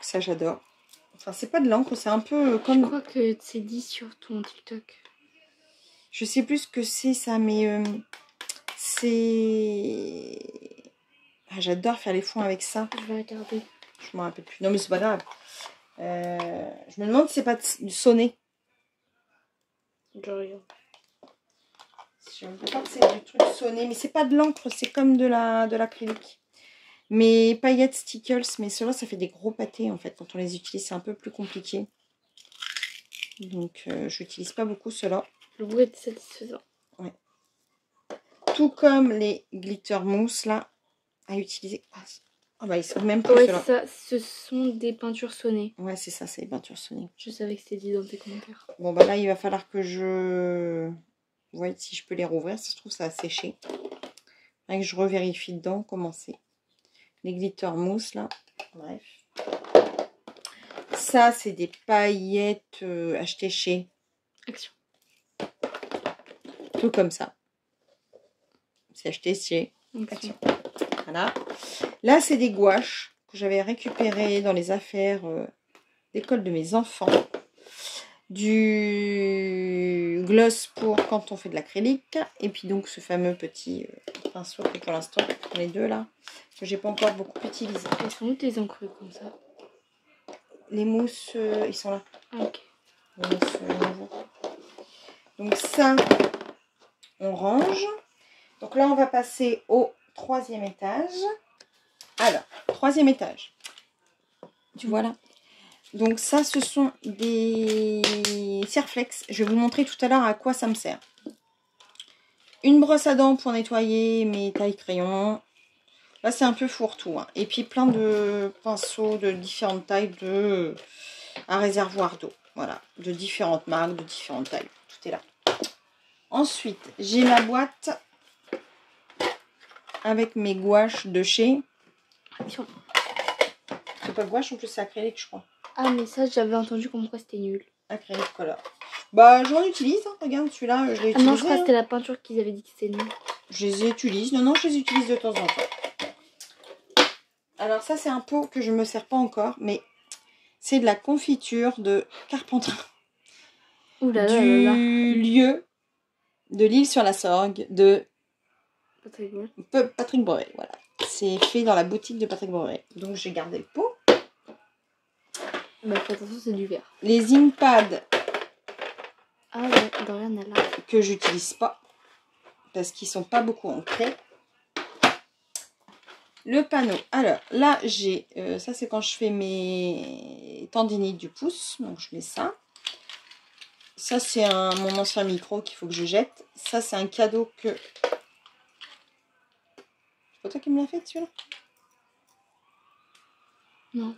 Speaker 1: Ça, j'adore. Enfin, c'est pas de l'encre, c'est un peu comme...
Speaker 2: Je crois que c'est dit sur ton TikTok.
Speaker 1: Je sais plus ce que c'est ça, mais c'est... Ah, j'adore faire les fonds avec ça.
Speaker 2: Je vais regarder.
Speaker 1: Je m'en rappelle plus. Non, mais c'est pas grave. Je me demande si c'est pas du sonné.
Speaker 2: Je regarde.
Speaker 1: Je ne crois pas que c'est du truc sonné, mais c'est pas de l'encre, c'est comme de l'acrylique. Mes paillettes Stickles, mais ceux-là, ça fait des gros pâtés en fait. Quand on les utilise, c'est un peu plus compliqué. Donc, je n'utilise pas beaucoup ceux-là.
Speaker 2: Le bruit est satisfaisant.
Speaker 1: Ouais. Tout comme les glitter mousse là, à utiliser. Ah bah, ils sont même plus ceux-là.
Speaker 2: Ça, ce sont des peintures sonnées.
Speaker 1: Ouais, c'est ça, c'est les peintures sonnées.
Speaker 2: Je savais que c'était dit dans tes commentaires.
Speaker 1: Bon, bah là, il va falloir que je... Vous voyez si je peux les rouvrir. Ça se trouve, ça a séché. Et que je revérifie dedans comment c'est. Les glitter mousse là. Bref. Ça, c'est des paillettes achetées chez
Speaker 2: Action.
Speaker 1: Tout comme ça. C'est acheté chez
Speaker 2: Action.
Speaker 1: Voilà. Là, c'est des gouaches que j'avais récupérées dans les affaires d'école de mes enfants. Du gloss pour quand on fait de l'acrylique. Et puis donc ce fameux petit pinceau que pour l'instant, les deux là, que j'ai pas encore beaucoup utilisé.
Speaker 2: Elles sont où tes encres comme ça?
Speaker 1: Les mousses, ils sont là.
Speaker 2: Ah, ok.
Speaker 1: Les mousses nouveaux. Donc ça, on range. Donc là, on va passer au 3e étage. Alors, 3e étage. Tu vois là? Donc ça, ce sont des Cirflex. Je vais vous montrer tout à l'heure à quoi ça me sert. Une brosse à dents pour nettoyer mes tailles crayons. Là, c'est un peu fourre-tout. Hein. Et puis plein de pinceaux de différentes tailles à réservoir d'eau. Voilà, de différentes marques, de différentes tailles. Tout est là. Ensuite, j'ai ma boîte avec mes gouaches de chez...
Speaker 2: Action.
Speaker 1: C'est pas gouache, en plus c'est acrylique, je crois.
Speaker 2: Ah, mais ça, j'avais entendu comme quoi c'était nul.
Speaker 1: Acrylique color. Bah, j'en utilise. Hein. Regarde, celui-là, je l'ai utilisé.
Speaker 2: Ah non, je crois que c'était la peinture qu'ils avaient dit que c'était nul.
Speaker 1: Je les utilise. Non, je les utilise de temps en temps. Alors ça, c'est un pot que je ne me sers pas encore, mais c'est de la confiture de Carpentras.
Speaker 2: Ouh là là
Speaker 1: du
Speaker 2: là là.
Speaker 1: lieu de l'île sur la Sorgue de
Speaker 2: Patrick
Speaker 1: Boré. Voilà. C'est fait dans la boutique de Patrick Boré. Donc j'ai gardé le pot.
Speaker 2: Bah fais attention, c'est du verre.
Speaker 1: Les Inkpad.
Speaker 2: Ah ouais, Dorian elle a.
Speaker 1: Que j'utilise pas. Parce qu'ils sont pas beaucoup ancrés. Le panneau. Alors là j'ai... ça c'est quand je fais mes tendinites du pouce. Donc je mets ça. Ça c'est mon ancien micro qu'il faut que je jette. Ça c'est un cadeau que... C'est pas toi qui me l'as fait celui-là?
Speaker 2: Non.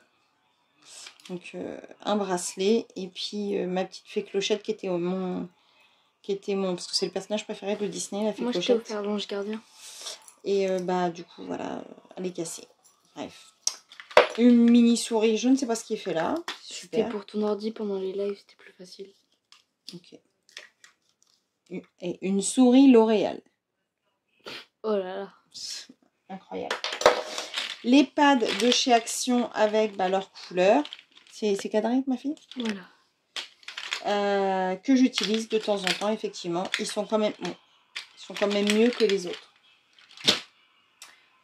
Speaker 1: Donc un bracelet et puis ma petite fée Clochette qui était mon... Parce que c'est le personnage préféré de Disney, la fée
Speaker 2: Moi,
Speaker 1: Clochette.
Speaker 2: Moi je t'ai offert l'ange gardien.
Speaker 1: Et bah du coup voilà, elle est cassée. Bref. Une mini souris, je ne sais pas ce qui est fait là.
Speaker 2: C'était pour ton ordi pendant les lives, c'était plus facile.
Speaker 1: Ok. Et une souris L'Oréal.
Speaker 2: Oh là là.
Speaker 1: Incroyable. Les pads de chez Action avec leur couleur. C'est cadré, ma fille?
Speaker 2: Voilà.
Speaker 1: Que j'utilise de temps en temps, effectivement. Ils sont quand même mieux que les autres.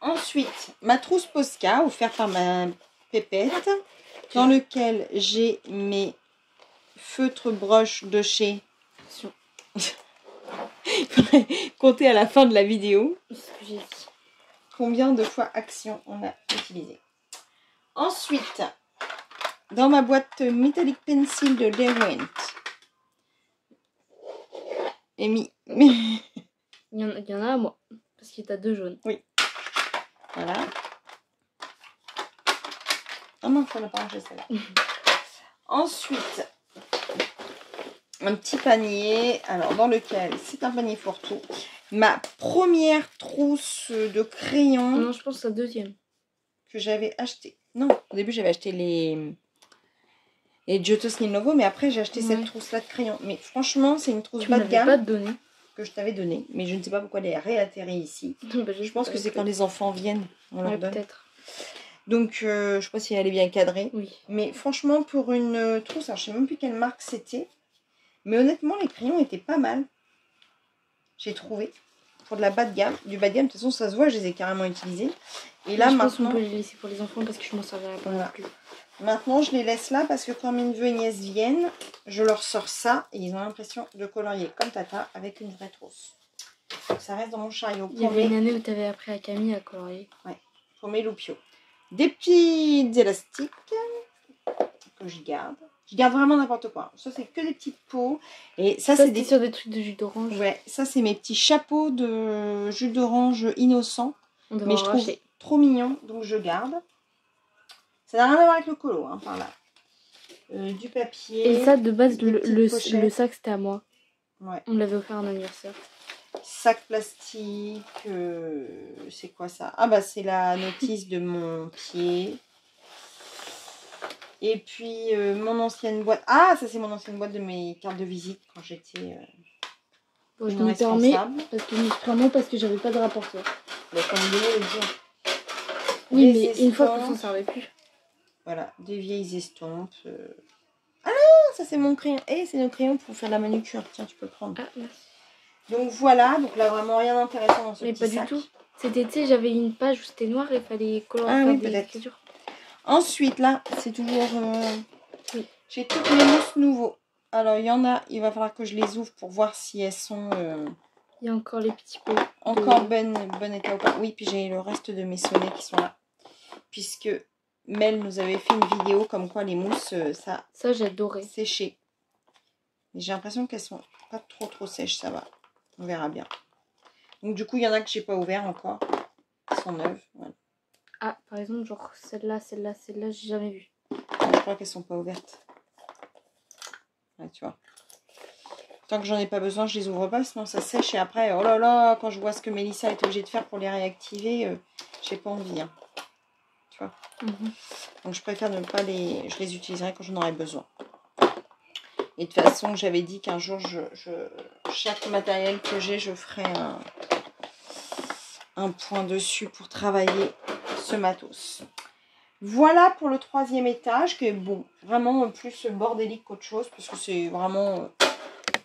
Speaker 1: Ensuite, ma trousse Posca, offerte par ma pépette, dans lequel j'ai mes feutres broches de chez... Il faudrait compter à la fin de la vidéo.
Speaker 2: C'est ce que j'ai dit.
Speaker 1: Combien de fois Action on a utilisé. Ensuite, dans ma boîte Metallic Pencil de Derwent, il
Speaker 2: y en a à moi. Parce qu'il y a 2 jaunes.
Speaker 1: Oui. Voilà. Ah non, on n'a pas rangé celle-là. Ensuite, un petit panier. Alors, dans lequel, c'est un panier fourre-tout. Ma première trousse de crayons.
Speaker 2: Non, je pense que c'est la deuxième.
Speaker 1: Que j'avais acheté. Non, au début, j'avais acheté les Giotto Lenovo, mais après, j'ai acheté cette trousse-là de crayons. Mais franchement, c'est une trousse bas de gamme.
Speaker 2: Pas donné.
Speaker 1: Que je t'avais donné, mais je ne sais pas pourquoi elle est réatterrie ici. Je pense que c'est quand les enfants viennent, on leur donne. Peut-être. Donc, je sais pas si elle est bien cadrée.
Speaker 2: Oui.
Speaker 1: Mais franchement, pour une trousse, alors, je sais même plus quelle marque c'était. Mais honnêtement, les crayons étaient pas mal. J'ai trouvé. Pour de la bas de gamme. Du bas de gamme, de toute façon, ça se voit, je les ai carrément utilisés. Et là,
Speaker 2: je
Speaker 1: maintenant...
Speaker 2: pense qu'on peut les laisser pour les enfants parce que je m'en servirai pas non plus.
Speaker 1: Maintenant, je les laisse là parce que quand mes neveux et nièces viennent, je leur sors ça et ils ont l'impression de colorier comme Tata avec une vraie trousse. Donc, ça reste dans mon chariot.
Speaker 2: Il y avait une année où tu avais appris à Camille à colorier.
Speaker 1: Ouais, pour mes loupiaux. Des petits élastiques que je garde. Je garde vraiment n'importe quoi. Ça, c'est que des petites peaux. Et ça c'est
Speaker 2: sur des trucs de jus d'orange.
Speaker 1: Ouais, ça, c'est mes petits chapeaux de jus d'orange innocent. Mais je trouve trop mignon, donc je garde. Ça n'a rien à voir avec le colo, hein, par là. Du papier.
Speaker 2: Et ça, de base, le sac, c'était à moi.
Speaker 1: Ouais.
Speaker 2: On me l'avait offert à un anniversaire.
Speaker 1: Sac plastique. C'est quoi ça? Ah bah c'est la notice de mon pied. Et puis mon ancienne boîte. Ah, ça c'est mon ancienne boîte de mes cartes de visite quand j'étais
Speaker 2: bon, je me permets parce que j'avais pas de rapporteur.
Speaker 1: Bah, comme le dire.
Speaker 2: Oui, mais une fois qu'on s'en servait plus.
Speaker 1: Voilà, des vieilles estampes. Ah non, ça c'est mon crayon. Et c'est nos crayons pour faire la manucure. Tiens, tu peux le prendre.
Speaker 2: Ah, merci.
Speaker 1: Donc voilà, donc là vraiment rien d'intéressant dans ce petit sac.
Speaker 2: Mais pas du tout. C'était, tu sais, j'avais une page où c'était noir et il fallait colorier des écritures.
Speaker 1: Ensuite, là, c'est toujours... Oui. J'ai toutes mes mousses nouveaux. Alors, il y en a, il va falloir que je les ouvre pour voir si elles sont...
Speaker 2: Il y a encore les petits pots.
Speaker 1: Encore bon état ou pas. Oui, puis j'ai le reste de mes sonnets qui sont là. Puisque Mel nous avait fait une vidéo comme quoi les mousses,
Speaker 2: ça j'adorais.
Speaker 1: Séché. Mais j'ai l'impression qu'elles sont pas trop sèches, ça va. On verra bien. Donc du coup, il y en a que j'ai pas ouvert encore. Elles sont neuves. Voilà.
Speaker 2: Ah, par exemple, genre celle-là, j'ai jamais vu.
Speaker 1: Je crois qu'elles sont pas ouvertes. Ouais, tu vois. Tant que j'en ai pas besoin, je les ouvre pas, sinon ça sèche. Et après, oh là là, quand je vois ce que Mélissa est obligée de faire pour les réactiver, j'ai pas envie. Hein. Tu vois. Donc je préfère ne pas les... Je les utiliserai quand j'en aurai besoin. Et de toute façon, j'avais dit qu'un jour, chaque matériel que j'ai, je ferai un point dessus pour travailler ce matos. Voilà pour le 3e étage, qui est bon, vraiment plus bordélique qu'autre chose, parce que c'est vraiment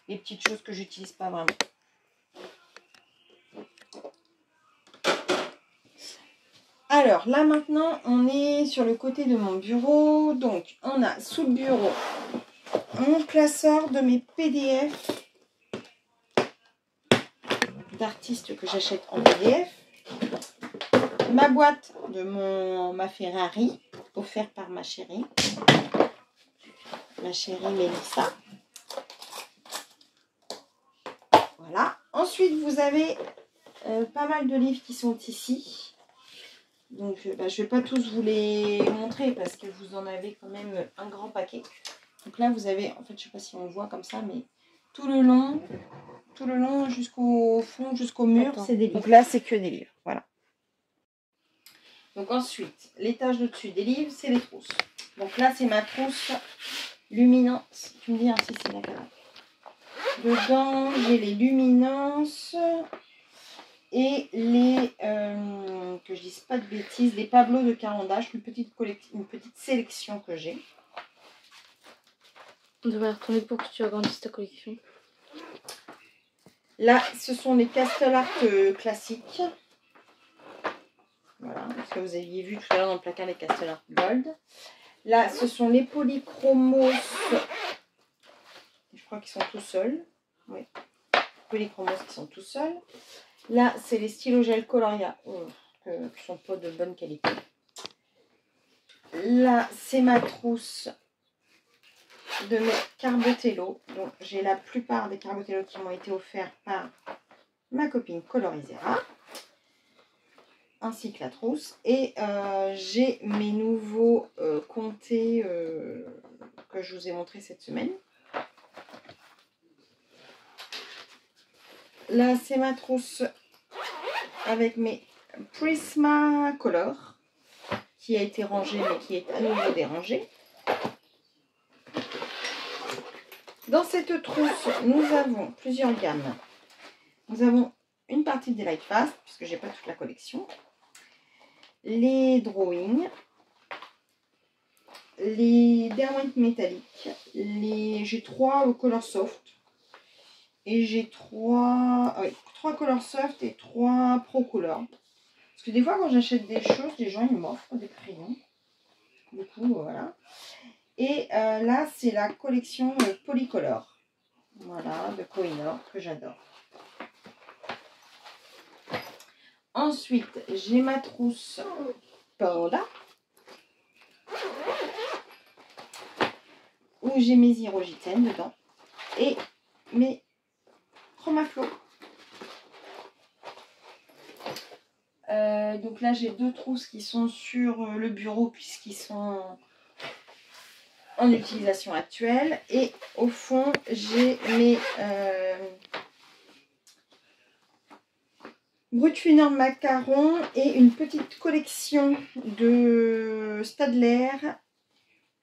Speaker 1: les petites choses que j'utilise pas vraiment. Alors là maintenant, on est sur le côté de mon bureau, donc on a sous le bureau mon classeur de mes PDF d'artistes que j'achète en PDF. Ma boîte de ma Ferrari, offerte par ma chérie Mélissa. Voilà. Ensuite, vous avez pas mal de livres qui sont ici. Donc, je ne vais pas tous vous les montrer parce que vous en avez quand même un grand paquet. Donc là, vous avez, en fait, je ne sais pas si on voit comme ça, mais tout le long jusqu'au fond, jusqu'au mur, c'est des livres. Donc là, c'est que des livres. Voilà. Donc ensuite, l'étage de dessus des livres, c'est les trousses. Donc là, c'est ma trousse luminante. Tu me dis si c'est la caméra. Dedans, j'ai les luminances et les, que je dise pas de bêtises, les Pablo de Carandache, une petite sélection que j'ai.
Speaker 2: On devrait retourner pour que tu agrandisses ta collection.
Speaker 1: Là, ce sont les Castle Art classiques. Voilà, ce que vous aviez vu tout à l'heure dans le placard, les Castle Art Gold. Là, ce sont les Polychromos. Je crois qu'ils sont tout seuls. Oui, Polychromos qui sont tout seuls. Là, c'est les stylos gel Coloria qui ne sont pas de bonne qualité. Là, c'est ma trousse de mes Carbotello. Donc, j'ai la plupart des Carbotello qui m'ont été offerts par ma copine Colorisera, ainsi que la trousse. Et j'ai mes nouveaux comtés que je vous ai montré cette semaine. Là, c'est ma trousse avec mes Prismacolor qui a été rangée mais qui est à nouveau dérangée. Dans cette trousse, nous avons plusieurs gammes. Nous avons une partie des Light Fast, puisque j'ai pas toute la collection. Les drawings. Les Derwent métalliques. J'ai 3 Color Soft. Et j'ai 3 Color Soft et 3 Pro Color. Parce que des fois, quand j'achète des choses, les gens ils m'offrent des crayons. Du coup, voilà. Et là, c'est la collection Polycolor. Voilà, de Kohinoor, que j'adore. Ensuite, j'ai ma trousse Panda. Où j'ai mes Hirogiten dedans. Et mes Chromaflo. Donc là, j'ai 2 trousses qui sont sur le bureau puisqu'ils sont en utilisation actuelle. Et au fond, j'ai mes Brutfuner macarons et une petite collection de Stadler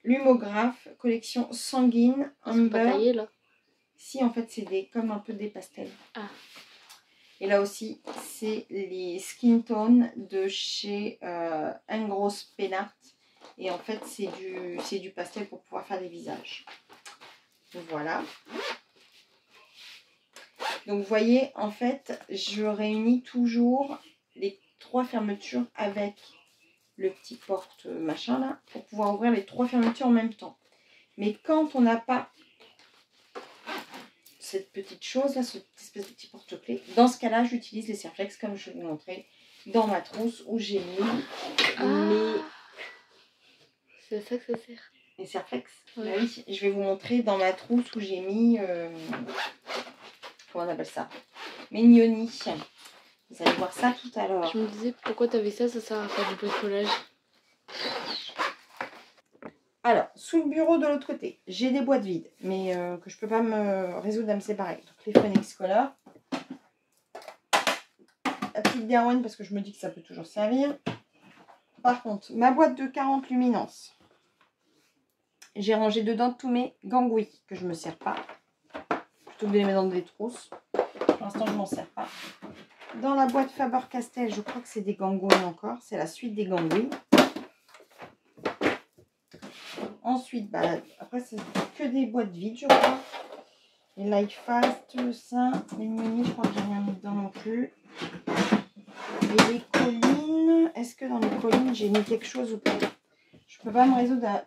Speaker 1: Lumographe, collection sanguine,
Speaker 2: amber. Pas taillé, là.
Speaker 1: Si, en fait, c'est comme un peu des pastels.
Speaker 2: Ah.
Speaker 1: Et là aussi, c'est les Skin Tone de chez Engros Peinart. Et en fait, c'est du pastel pour pouvoir faire des visages. Voilà. Donc, vous voyez, en fait, je réunis toujours les 3 fermetures avec le petit porte machin là, pour pouvoir ouvrir les 3 fermetures en même temps. Mais quand on n'a pas cette petite chose là, cette espèce de petit porte-clés, dans ce cas-là, j'utilise les Serflex comme je vous l'ai montré dans ma trousse où j'ai mis mes...
Speaker 2: C'est ça que ça sert.
Speaker 1: Les Serflex.
Speaker 2: Ouais.
Speaker 1: Bah oui, je vais vous montrer dans ma trousse où j'ai mis... comment on appelle ça? Mes Nioni. Vous allez voir ça tout à l'heure.
Speaker 2: Je me disais pourquoi tu avais ça, ça sert à faire du bricolage.
Speaker 1: Alors, sous le bureau de l'autre côté, j'ai des boîtes vides, mais que je ne peux pas me résoudre à me séparer. Donc, les Phoenix Color. La petite Derwent parce que je me dis que ça peut toujours servir. Par contre, ma boîte de 40 luminances. J'ai rangé dedans tous mes gangouis que je ne me sers pas. Plutôt que de les mettre dans des trousses. Pour l'instant, je ne m'en sers pas. Dans la boîte Faber-Castell, je crois que c'est des gangouis encore. C'est la suite des gangouis. Ensuite, bah, après, c'est que des boîtes vides, je crois. Les Light Fast, ça. Les Mini, je crois que j'ai rien mis dedans non plus. Et les collines, est-ce que dans les collines, j'ai mis quelque chose ou pas? Je peux pas me résoudre à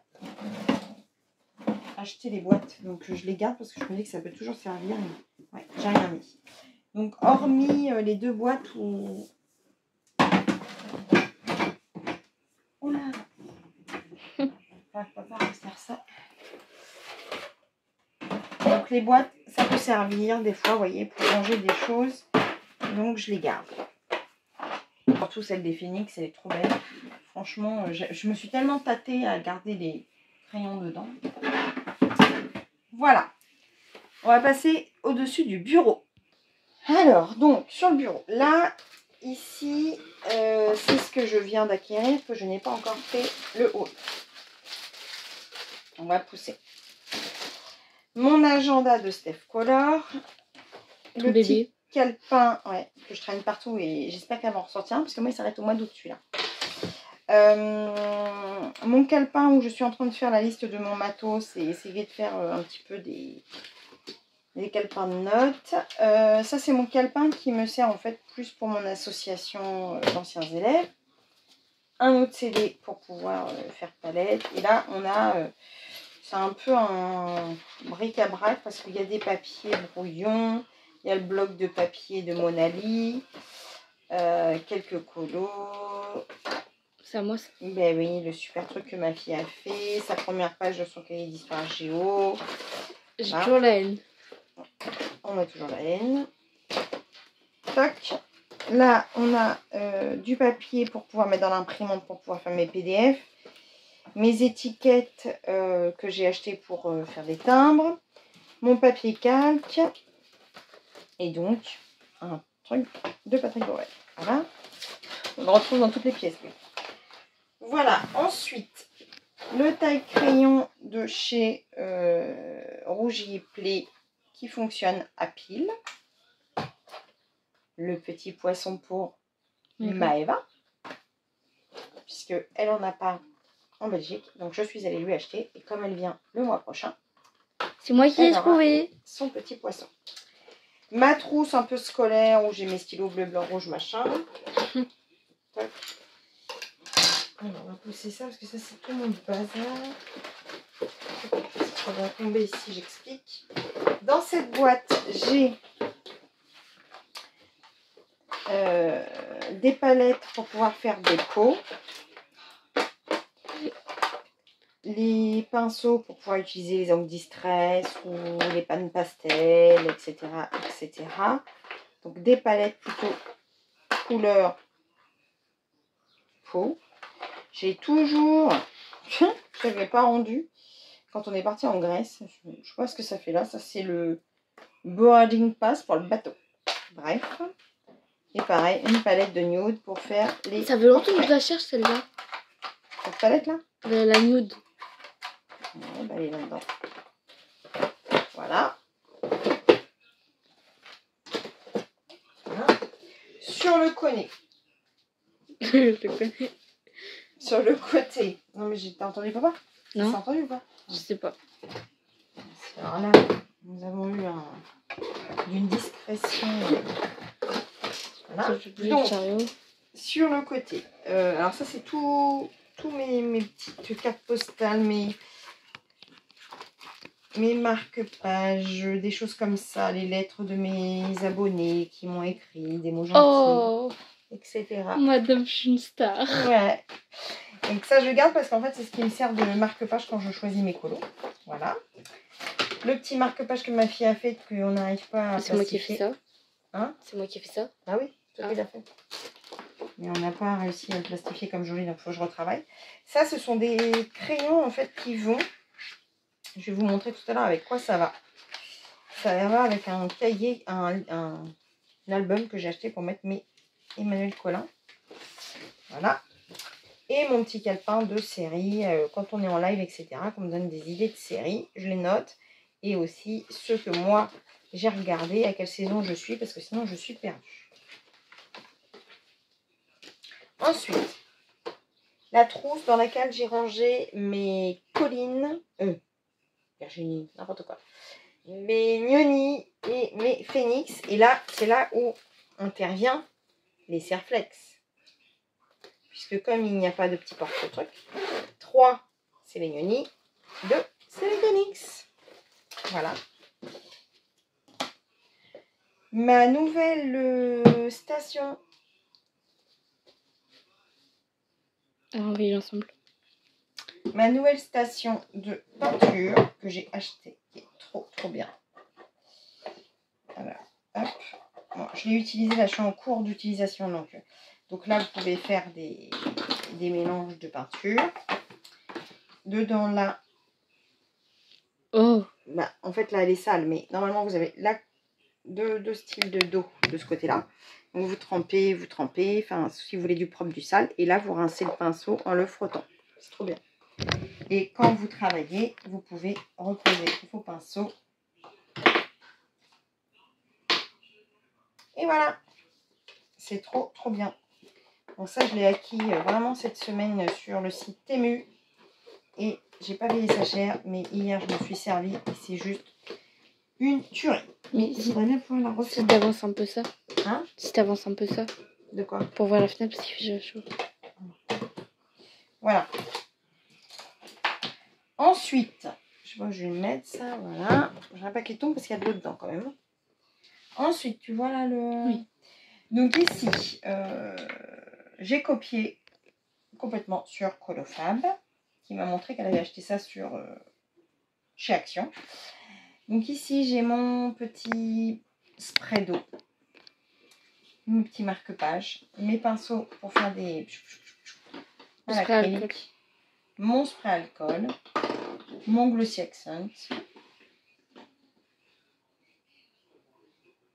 Speaker 1: acheter les boîtes. Donc, je les garde parce que je me dis que ça peut toujours servir. Mais... ouais, j'ai rien mis. Donc, hormis les 2 boîtes où... oh là! Papa va faire ça. Donc les boîtes, ça peut servir des fois, vous voyez, pour ranger des choses. Donc je les garde. Surtout celle des Phoenix, elle est trop belle. Franchement, je me suis tellement tâtée à garder les crayons dedans. Voilà. On va passer au-dessus du bureau. Alors, donc, sur le bureau. Là, ici, c'est ce que je viens d'acquérir, que je n'ai pas encore fait le haul. On va pousser. Mon agenda de Steph Color. Le
Speaker 2: bébé.
Speaker 1: petit calepin, ouais, que je traîne partout et j'espère qu'elle va en ressortir un, parce que moi il s'arrête au mois d'août celui-là. Mon calepin où je suis en train de faire la liste de mon matos et essayer de faire un petit peu des calepins de notes. Ça c'est mon calepin qui me sert en fait plus pour mon association d'anciens élèves. Un autre CD pour pouvoir faire palette. Et là on a, c'est un peu un bric-à-brac parce qu'il y a des papiers brouillons. Il y a le bloc de papier de Monali, quelques colos.
Speaker 2: C'est à moi ça.
Speaker 1: Ben oui, le super truc que ma fille a fait, sa première page de son cahier d'histoire géo.
Speaker 2: J'ai toujours la haine.
Speaker 1: On a toujours la haine. Toc. Là, on a du papier pour pouvoir mettre dans l'imprimante pour pouvoir faire mes PDF. Mes étiquettes que j'ai achetées pour faire des timbres. Mon papier calque. Et donc, un truc de Patrick Borel. Voilà. On le retrouve dans toutes les pièces. Oui. Voilà. Ensuite, le taille-crayon de chez Rougier Play qui fonctionne à pile. Le petit poisson pour Maëva. Puisque elle en a pas en Belgique. Donc, je suis allée lui acheter. Et comme elle vient le mois prochain,
Speaker 2: c'est moi qui l'ai trouvé. Son
Speaker 1: petit poisson. Ma trousse un peu scolaire où j'ai mes stylos bleu, blanc, rouge, machin. Tac. Alors, on va pousser ça parce que ça c'est tout mon bazar. Ça va tomber ici, j'explique. Dans cette boîte, j'ai des palettes pour pouvoir faire des pots. Les pinceaux pour pouvoir utiliser les encres distress ou les pannes pastel, etc., etc. Donc des palettes plutôt couleur peau. J'ai toujours, je n'avais pas rendu quand on est parti en Grèce. Je ne sais pas ce que ça fait là. Ça c'est le boarding pass pour le bateau. Bref. Et pareil, une palette de nude pour faire les...
Speaker 2: Ça veut longtemps que je la cherche celle-là.
Speaker 1: Cette palette là
Speaker 2: la nude.
Speaker 1: Ouais, bah, elle est là-dedans. Voilà. Voilà. Sur le côté.
Speaker 2: Je le connais.
Speaker 1: Sur le côté. Non mais t'as entendu papa?
Speaker 2: Non.
Speaker 1: T'as entendu ou pas?
Speaker 2: Je sais pas.
Speaker 1: Alors là, nous avons eu d'une discrétion. Voilà. Donc, sur le côté. Alors ça c'est tous mes petites cartes postales, mes marque-pages, des choses comme ça, les lettres de mes abonnés qui m'ont écrit, des mots gentils, etc.
Speaker 2: Madame, je suis une star.
Speaker 1: Ouais. Donc ça je garde parce qu'en fait c'est ce qui me sert de marque-page quand je choisis mes colos. Voilà. Le petit marque-page que ma fille a fait qu'on n'arrive pas à plastifier.
Speaker 2: C'est moi qui ai fait ça.
Speaker 1: Hein?
Speaker 2: C'est moi qui ai fait ça.
Speaker 1: Ah oui, c'est toi qui l'as fait. Mais on n'a pas réussi à le plastifier comme joli, donc il faut que je retravaille. Ça, ce sont des crayons en fait qui vont... Je vais vous montrer tout à l'heure avec quoi ça va. Ça va avec un cahier, un album que j'ai acheté pour mettre mes Emmanuel Collin. Voilà. Et mon petit calepin de série, quand on est en live, etc. Qu'on me donne des idées de série, je les note. Et aussi ceux que moi, j'ai regardé, à quelle saison je suis, parce que sinon je suis perdue. Ensuite, la trousse dans laquelle j'ai rangé mes collines, Virginie, n'importe quoi, mes Nioni et mes Phoenix. Et là, c'est là où intervient les Serflex. Puisque comme il n'y a pas de petit porte-truc, 3, c'est les Nioni, 2, c'est les Phoenix. Voilà. Ma nouvelle station.
Speaker 2: Alors, on va y ensemble.
Speaker 1: Ma nouvelle station de peinture que j'ai achetée, qui est trop bien. Alors, hop. Bon, je l'ai utilisée, là je suis en cours d'utilisation. Donc là, vous pouvez faire des mélanges de peinture. Dedans, là, bah, en fait, là, elle est sale, mais normalement, vous avez là deux styles de dos de ce côté-là. Donc, vous trempez, enfin, si vous voulez du propre, du sale. Et là, vous rincez le pinceau en le frottant. C'est trop bien. Et quand vous travaillez, vous pouvez reposer vos pinceaux Et voilà. C'est trop bien. Donc ça, je l'ai acquis vraiment cette semaine sur le site Temu. Et j'ai pas payé ça cher, mais hier, je me suis servi et c'est juste une tuerie.
Speaker 2: Mais
Speaker 1: si
Speaker 2: t'avances un peu ça.
Speaker 1: Hein?
Speaker 2: Si t'avances un peu ça.
Speaker 1: De quoi?
Speaker 2: Pour voir la fenêtre parce qu'il fait chaud.
Speaker 1: Voilà. Ensuite, je sais pas, je vais le mettre ça, voilà. Je vais pas qu'il tombe parce qu'il y a de l'eau dedans quand même. Ensuite, tu vois là le...
Speaker 2: Oui.
Speaker 1: Donc ici, j'ai copié complètement sur Colofab, qui m'a montré qu'elle avait acheté ça sur chez Action. Donc ici, j'ai mon petit spray d'eau, mon petit marque-page, mes pinceaux pour faire des... à l'acrylique, mon spray alcool, mon Glossy Accent,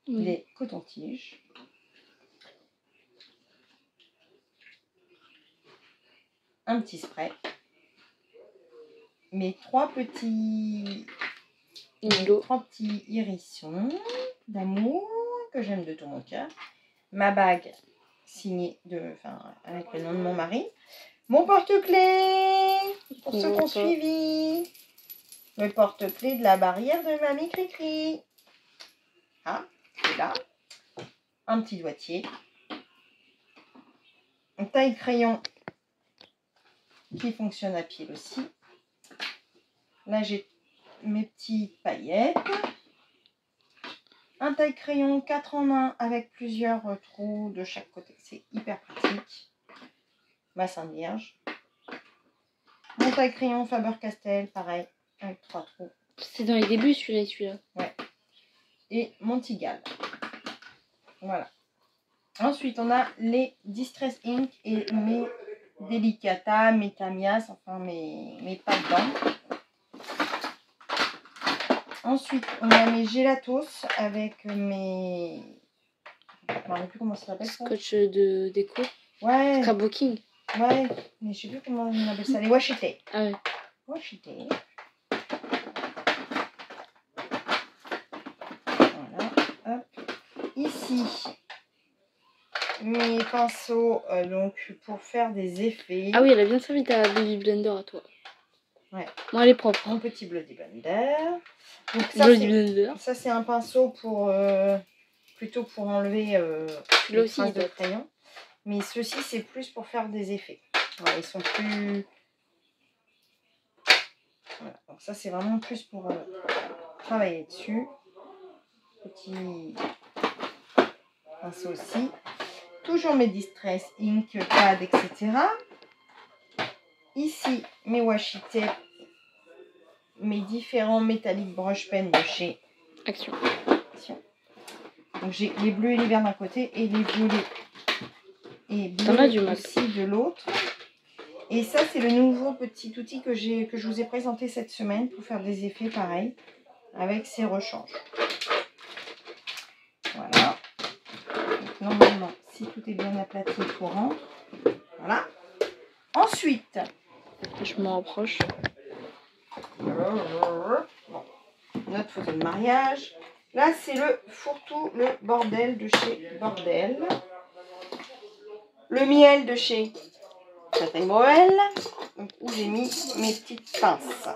Speaker 1: les cotons-tiges, un petit spray, mes trois petits hérissons d'amour que j'aime de tout mon cœur, ma bague signée avec le nom de mon mari, mon porte-clés pour ceux qui ont suivi, le porte-clés de la barrière de Mamie Cricri. Ah, c'est là. Un petit doigtier, un taille-crayon qui fonctionne à pile aussi. Là, j'ai mes petites paillettes. Un taille-crayon 4 en 1 avec plusieurs trous de chaque côté. C'est hyper pratique. Ma Sainte Vierge. Mon taille-crayon Faber-Castell, pareil, avec 3 trous.
Speaker 2: C'est dans les débuts celui-là.
Speaker 1: Ouais. Et mon Tigal. Voilà. Ensuite, on a les Distress Ink et mes Delicata, mes Tamias, enfin mes pâtes d'encre. Ensuite, on a mes Gelatos avec mes... Je ne me rappelle plus comment ça s'appelle ça.
Speaker 2: Scotch de déco.
Speaker 1: Ouais.
Speaker 2: Scrapbooking.
Speaker 1: Ouais, mais je ne sais plus comment on appelle ça. Les washi tape.
Speaker 2: Ah ouais.
Speaker 1: Washi tape. Voilà. Hop. Ici, mes pinceaux donc pour faire des effets.
Speaker 2: Ah oui, elle a bien servi ta Bloody Blender à toi.
Speaker 1: Ouais.
Speaker 2: Moi, elle est propre.
Speaker 1: Mon petit Bloody Blender. Donc ça, c'est un pinceau pour plutôt pour enlever les traces de crayon. Mais ceux-ci, c'est plus pour faire des effets. Voilà, ils sont plus... Voilà. Donc ça, c'est vraiment plus pour travailler dessus. Petit pinceau aussi. Toujours mes Distress Ink, pad, etc. Ici, mes washi tape, mes différents métalliques brush pen de chez
Speaker 2: Action.
Speaker 1: Donc j'ai les bleus et les verts d'un côté et les violets et bleus aussi de l'autre. Et ça, c'est le nouveau petit outil que je vous ai présenté cette semaine pour faire des effets pareils avec ces rechanges. Voilà. Donc, normalement, si tout est bien aplati, tout rentre. Voilà. Ensuite,
Speaker 2: je m'en rapproche.
Speaker 1: Bon, notre photo de mariage. Là, c'est le fourre-tout, le bordel de chez Bordel. Le miel de chez Châtaigne Broel, où j'ai mis mes petites pinces.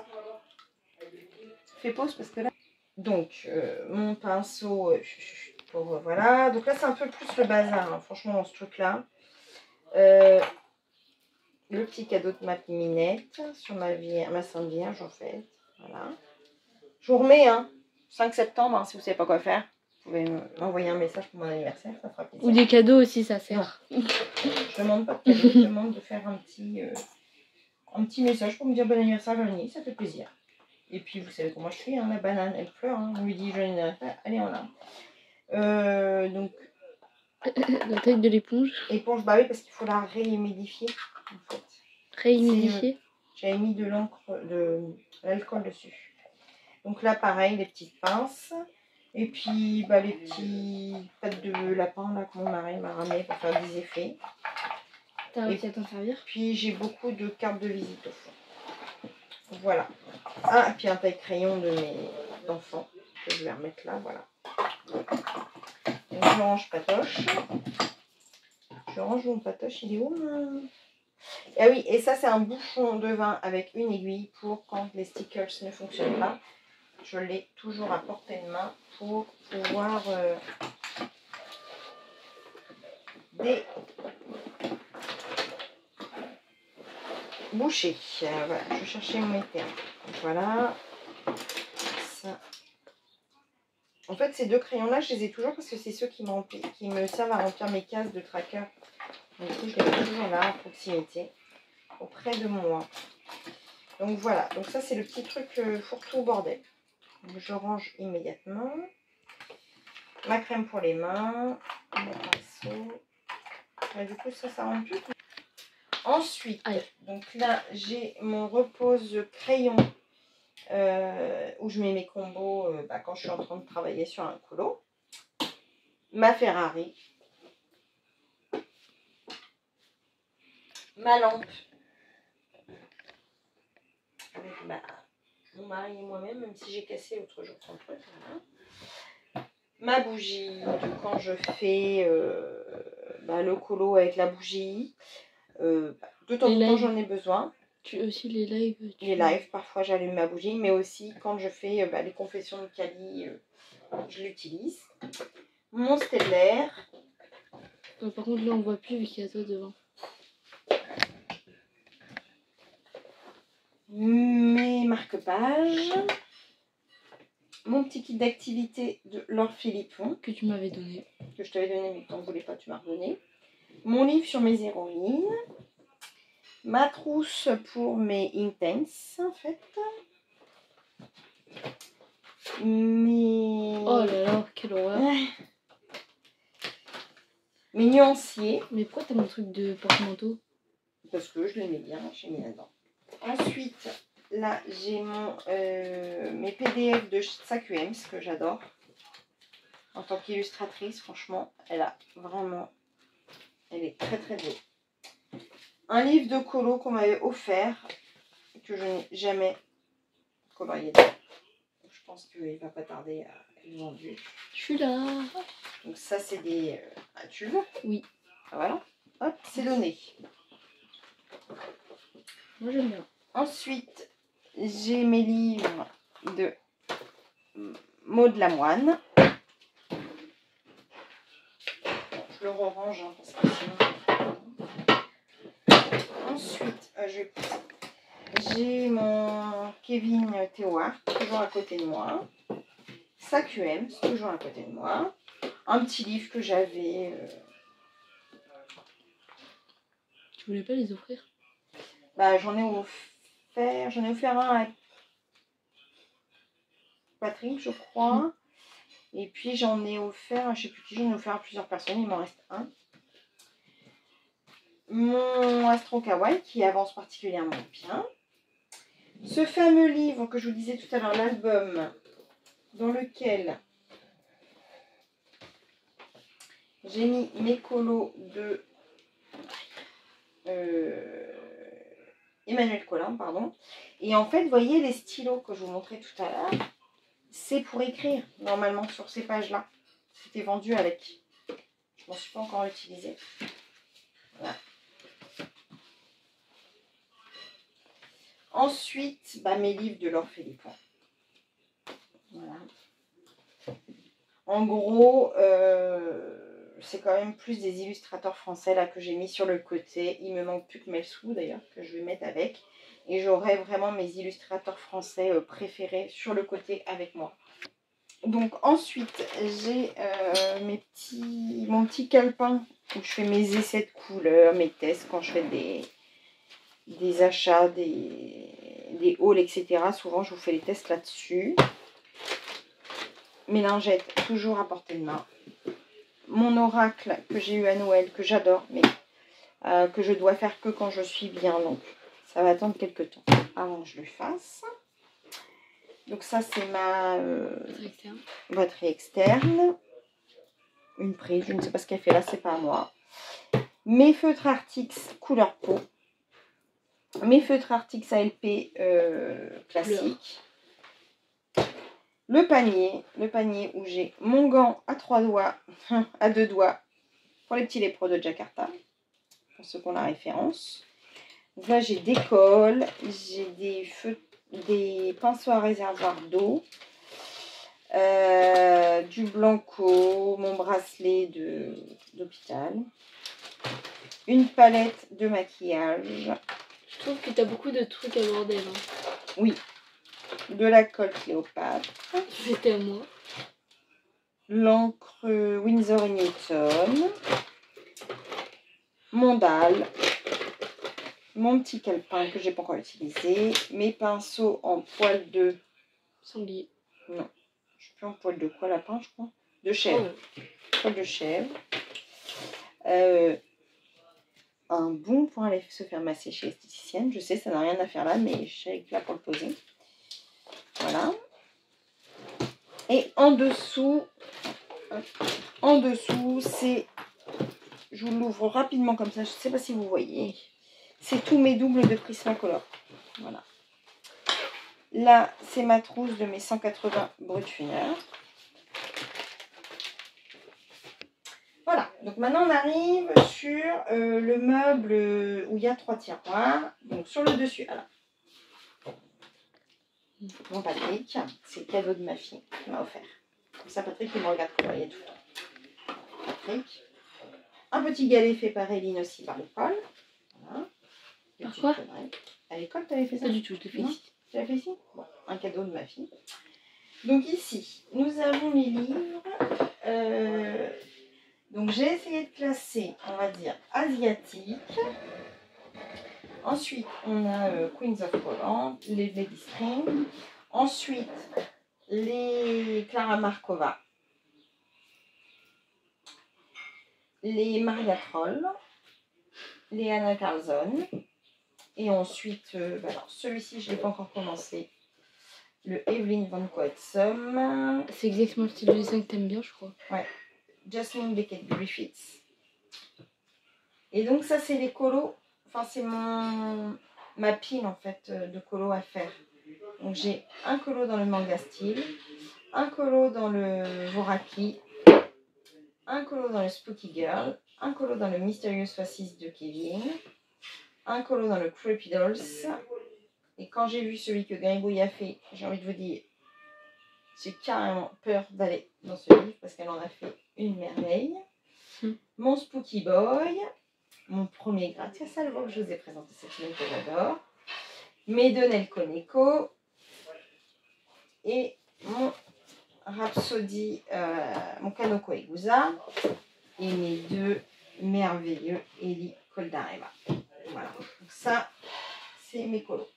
Speaker 1: Fais pause parce que là... Donc, mon pinceau pour... voilà. Donc là, c'est un peu plus le bazar, hein, franchement, dans ce truc-là. Le petit cadeau de ma Minette sur ma Sainte Vierge, en fait. Voilà. Je vous remets, hein, 5 septembre, hein, si vous ne savez pas quoi faire. Vous pouvez m'envoyer un message pour mon anniversaire, ça fera plaisir.
Speaker 2: Ou des cadeaux aussi, ça sert.
Speaker 1: Non. Je demande pas de cadeau, je demande de faire un petit message pour me dire bon anniversaire, Véronique, ça fait plaisir. Et puis, vous savez comment je suis, hein, la banane, elle pleure. Hein, on lui dit joyeux anniversaire, allez, on l'a. Donc...
Speaker 2: La taille de l'éponge.
Speaker 1: Éponge, bah oui, parce qu'il faut la réhumidifier, en fait.
Speaker 2: Réhumidifier.
Speaker 1: J'avais mis de l'alcool dessus. Donc là, pareil, les petites pinces. Et puis, bah, les petits pattes de lapin là, que mon mari m'a ramené pour faire des effets.
Speaker 2: T'as réussi à t'en servir?
Speaker 1: Puis, j'ai beaucoup de cartes de visite au fond. Voilà. Ah, et puis un taille-crayon de mes enfants. Que je vais remettre là, voilà. Donc, je range Patoche. Je range mon Patoche, il est où Ah oui, et ça c'est un bouchon de vin avec une aiguille pour quand les stickers ne fonctionnent pas. Je l'ai toujours à portée de main pour pouvoir boucher. Voilà, je cherchais mes termes. Voilà. Ça. En fait, ces deux crayons-là, je les ai toujours parce que c'est ceux qui me servent à remplir mes cases de tracker. Donc, du coup, je les mets toujours là, à proximité, auprès de moi. Donc, voilà. Donc, ça, c'est le petit truc fourre-tout bordel. Donc, je range immédiatement. Ma crème pour les mains. Mon pinceau. Du coup, ça rentre plus. Ensuite, donc là, j'ai mon repose crayon où je mets mes combos quand je suis en train de travailler sur un colo. Ma Ferrari. Ma lampe. Avec mon mari et moi-même, même si j'ai cassé l'autre jour son truc. Voilà. Ma bougie de quand je fais le colo avec la bougie. De temps en temps, j'en ai besoin.
Speaker 2: Tu aussi les lives.
Speaker 1: Les lives, parfois j'allume ma bougie, mais aussi quand je fais les confessions de Cali, je l'utilise. Mon stellaire.
Speaker 2: Par contre, là, on voit plus vu qu'il y a toi devant.
Speaker 1: Mes marque-pages. Mon petit kit d'activité de Laure Philippon.
Speaker 2: Que tu m'avais donné.
Speaker 1: Que je t'avais donné, mais que tu n'en voulais pas, tu m'as redonné. Mon livre sur mes héroïnes. Ma trousse pour mes intense, en fait.
Speaker 2: Oh là là, quelle horreur.
Speaker 1: Mes nuanciers.
Speaker 2: Mais pourquoi t'as mon truc de porte-manteau?
Speaker 1: Parce que je l'aimais bien, j'ai mis là-dedans. Ensuite, là, j'ai mes PDF de SAQM, ce que j'adore. En tant qu'illustratrice, franchement, elle est très très beau. Un livre de colo qu'on m'avait offert, que je n'ai jamais colorié. Je pense qu'il va pas tarder à être vendu.
Speaker 2: Je suis là.
Speaker 1: Donc ça, c'est des tubes.
Speaker 2: Oui.
Speaker 1: Voilà. Hop, c'est donné.
Speaker 2: Moi, j'aime bien.
Speaker 1: Ensuite, j'ai mes livres de Maud Lamoine. Je le range parce que sinon... Ensuite, j'ai mon Kevin Théoard, toujours à côté de moi. SAQM, c'est toujours à côté de moi. Un petit livre que j'avais...
Speaker 2: Tu voulais pas les offrir?
Speaker 1: J'en ai offert un à Patrick, je crois. Et puis j'en ai offert, je sais plus qui, j'en ai offert à plusieurs personnes, il m'en reste un. Mon Astro Kawaii qui avance particulièrement bien. Ce fameux livre que je vous disais tout à l'heure, l'album dans lequel j'ai mis mes colos de Emmanuel Collin, pardon. Et en fait, vous voyez les stylos que je vous montrais tout à l'heure, c'est pour écrire normalement sur ces pages-là. C'était vendu avec. Je m'en suis pas encore utilisé. Voilà. Ensuite, mes livres de Laure Philippon. Voilà. En gros, c'est quand même plus des illustrateurs français là que j'ai mis sur le côté. Il me manque plus que Melsou d'ailleurs, que je vais mettre avec. Et j'aurai vraiment mes illustrateurs français préférés sur le côté avec moi. Donc ensuite, j'ai mon petit calepin où je fais mes essais de couleurs, mes tests quand je fais des achats, des hauls, etc. Souvent, je vous fais les tests là-dessus. Mes lingettes, toujours à portée de main. Mon oracle que j'ai eu à Noël, que j'adore, mais que je dois faire que quand je suis bien. Donc, ça va attendre quelques temps avant que je le fasse. Donc ça, c'est ma batterie externe. Une prise, je ne sais pas ce qu'elle fait là, c'est pas à moi. Mes feutres Artix couleur peau. Mes feutres Artix ALP classiques. le panier où j'ai mon gant à 3 doigts, à 2 doigts, pour les petits lépreux de Jakarta, pour ceux qui ont la référence. Donc là, j'ai des cols, j'ai des pinceaux à réservoir d'eau, du blanco, mon bracelet d'hôpital, une palette de maquillage.
Speaker 2: Je trouve que tu as beaucoup de trucs à bordel. Hein.
Speaker 1: Oui, de la colle Cléopâtre.
Speaker 2: C'était à moi.
Speaker 1: L'encre Winsor & Newton. Mon dalle. Mon petit calepin que j'ai pas encore utilisé. Mes pinceaux en poil de...
Speaker 2: Sanglier.
Speaker 1: Non, je suis plus en poil de quoi, lapin, je crois. De chèvre. Oh. Poil de chèvre. Un bon pour aller se faire masser chez l'esthéticienne. Je sais, ça n'a rien à faire là, mais je suis là pour le poser. Voilà. Et en dessous, c'est... Je vous l'ouvre rapidement comme ça. Je ne sais pas si vous voyez. C'est tous mes doubles de Prismacolor. Voilà. Là, c'est ma trousse de mes 180 Brutfunner. Voilà, donc maintenant on arrive sur le meuble où il y a 3 tiroirs. Donc sur le dessus, alors. Mon Patrick, c'est le cadeau de ma fille qui m'a offert. Comme ça, Patrick, il me regarde colorier tout le temps. Patrick. Un petit galet fait par Eline aussi par l'école. Voilà.
Speaker 2: Par quoi?
Speaker 1: À l'école, tu avais fait ça?
Speaker 2: Pas du tout, je l'ai fait ici.
Speaker 1: Tu l'as fait ici? Bon, un cadeau de ma fille. Donc ici, nous avons les livres. Donc j'ai essayé de classer, on va dire, asiatique. Ensuite, on a Queens of Poland, les Lady Spring. Ensuite, les Clara Markova. Les Maria Troll. Les Anna Carlson. Et ensuite, alors celui-ci, je ne l'ai pas encore commencé. Le Evelyn Van Coetsum.
Speaker 2: C'est exactement le style de dessin que tu aimes bien, je crois.
Speaker 1: Ouais. Jasmine Beckett Griffiths. Et donc ça c'est les colos, enfin c'est ma pile en fait de colos à faire. Donc j'ai un colo dans le manga style, un colo dans le Voraki, un colo dans le Spooky Girl, un colo dans le Mysterious Faces de Kevin, un colo dans le Creepy Dolls. Et quand j'ai vu celui que Gribouille a fait, j'ai envie de vous dire, j'ai carrément peur d'aller dans ce livre parce qu'elle en a fait une merveille. Mon Spooky Boy, mon premier Grazia Salvo que je vous ai présenté cette semaine que j'adore, mes deux Nel Koneko et mon Rhapsody, mon Kanoko Egusa et mes deux merveilleux Eli Koldareva. Voilà, donc ça c'est mes colos.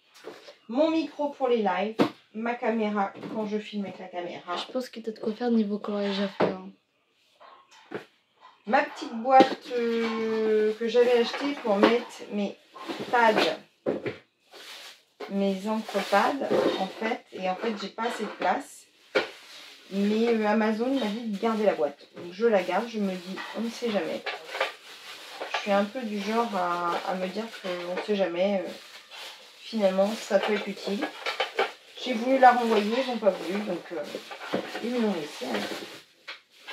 Speaker 1: Mon micro pour les lives, ma caméra quand je filme avec la caméra.
Speaker 2: Je pense que tu as de quoi faire niveau coloriage à faire.
Speaker 1: Ma petite boîte que j'avais achetée pour mettre mes pads, mes encres pads en fait. Et en fait, j'ai pas assez de place. Mais Amazon m'a dit de garder la boîte. Donc je la garde, je me dis, on ne sait jamais. Je suis un peu du genre à me dire qu'on ne sait jamais. Finalement, ça peut être utile. J'ai voulu la renvoyer, ils n'ont pas voulu. Donc ils me l'ont laissé.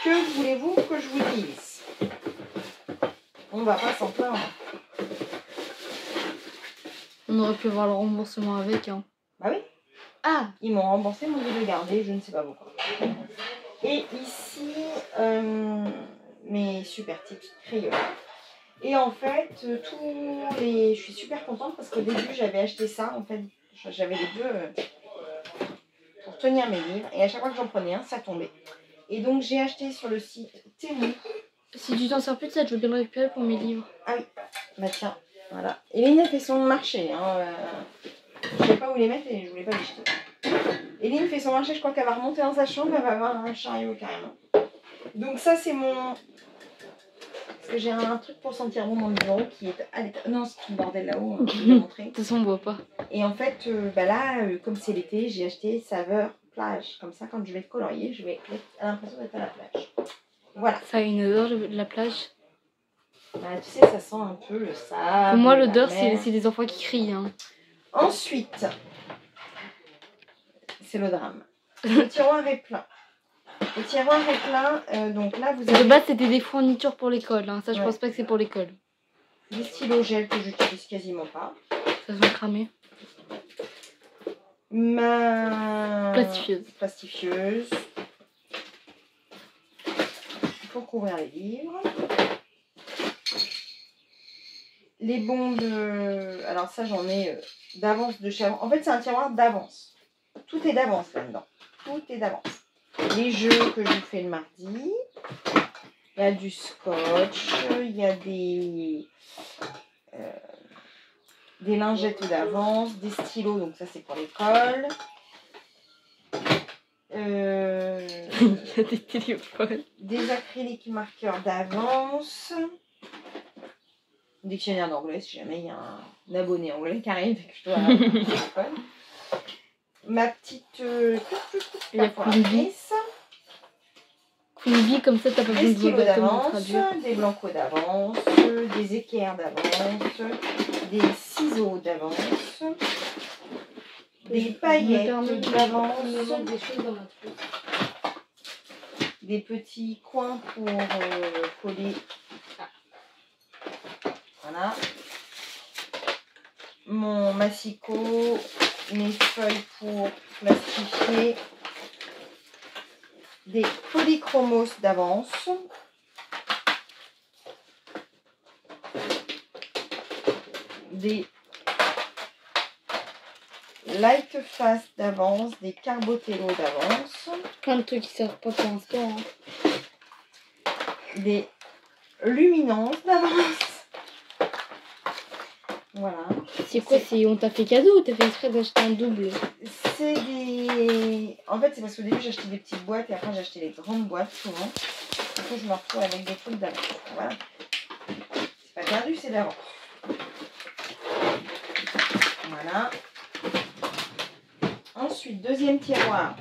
Speaker 1: Que voulez-vous que je vous dise? On va pas s'en plaindre.
Speaker 2: On aurait pu avoir le remboursement avec. Hein.
Speaker 1: Bah oui. Ah, ils m'ont remboursé mon lieu de garder, je ne sais pas pourquoi. Et ici, mes super tips crayons. Et en fait, je suis super contente parce qu'au début, j'avais acheté ça. En fait, j'avais les deux pour tenir mes livres. Et à chaque fois que j'en prenais un, ça tombait. Et donc, j'ai acheté sur le site Temu.
Speaker 2: Si tu t'en sers plus de ça, je veux bien le récupérer pour mes livres.
Speaker 1: Ah oui, bah tiens, voilà. Eline a fait son marché. Hein, je ne savais pas où les mettre et je voulais pas les jeter. Eline fait son marché, je crois qu'elle va remonter dans sa chambre, elle va avoir un chariot carrément. Donc ça c'est mon... Parce que j'ai un truc pour sentir bon dans le bureau qui est à l'état... Non, c'est tout le bordel là-haut, je vais vous montrer.
Speaker 2: De toute façon on voit pas.
Speaker 1: Et en fait, bah là, comme c'est l'été, j'ai acheté saveur plage. Comme ça, quand je vais colorier, je vais être l'impression d'être à la plage. Voilà.
Speaker 2: Ça a une odeur de la plage.
Speaker 1: Bah tu sais, ça sent un peu le sable.
Speaker 2: Pour moi l'odeur c'est les enfants qui crient. Hein.
Speaker 1: Ensuite... C'est le drame. Le tiroir est plein. Le tiroir est plein, donc là vous avez...
Speaker 2: De base c'était des fournitures pour l'école, hein. Ça je pense pas que c'est pour l'école.
Speaker 1: Des stylos gel que j'utilise quasiment pas.
Speaker 2: Ça se va cramer.
Speaker 1: Ma
Speaker 2: plastifieuse.
Speaker 1: Pour couvrir les livres. Les bons de... Alors ça j'en ai d'avance de chez... En fait c'est un tiroir d'avance. Tout est d'avance là-dedans. Tout est d'avance. Les jeux que je fais le mardi. Il y a du scotch. Il y a des lingettes d'avance. Des stylos. Donc ça c'est pour l'école.
Speaker 2: Il y a des téléphones.
Speaker 1: Des acryliques marqueurs d'avance. Dictionnaire d'anglais si jamais il y a un abonné anglais qui arrive et que je dois avoir un téléphone. Ma petite
Speaker 2: calculatrice. Queen comme ça t'as pas besoin
Speaker 1: de
Speaker 2: stylos
Speaker 1: d'avance, des blancos d'avance, des équerres d'avance, des ciseaux d'avance, des paillettes d'avance, des petits coins pour coller. Voilà. Mon massicot, mes feuilles pour plastifier, des polychromos d'avance, des light fast d'avance, des carbotello d'avance.
Speaker 2: Plein de trucs qui servent pas pour l'instant. Hein.
Speaker 1: Des luminances d'avance. Voilà.
Speaker 2: C'est quoi? On t'a fait cadeau ou t'as fait exprès d'acheter un double?
Speaker 1: C'est des... En fait, c'est parce qu'au début, j'achetais des petites boîtes et après, j'ai acheté les grandes boîtes souvent. Du coup, je me retrouve avec des trucs d'avance. Voilà. C'est pas perdu, c'est d'avance. Voilà. Ensuite, deuxième tiroir.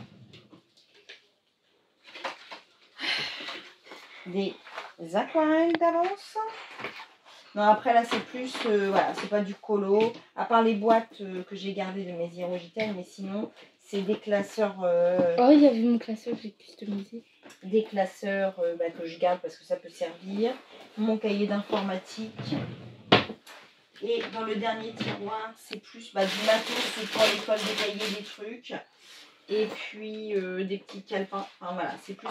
Speaker 1: Des aquarelles d'avance. Non, après là c'est plus, voilà, c'est pas du colo, à part les boîtes que j'ai gardées de mes Hierogitelles, mais sinon c'est des classeurs...
Speaker 2: Oh, il y avait mon classeur que j'ai customisé.
Speaker 1: Des classeurs que je garde parce que ça peut servir, mon cahier d'informatique, et dans le dernier tiroir c'est plus du matos, c'est pour l'école détailler des trucs, et puis des petits calepins, enfin voilà, c'est plus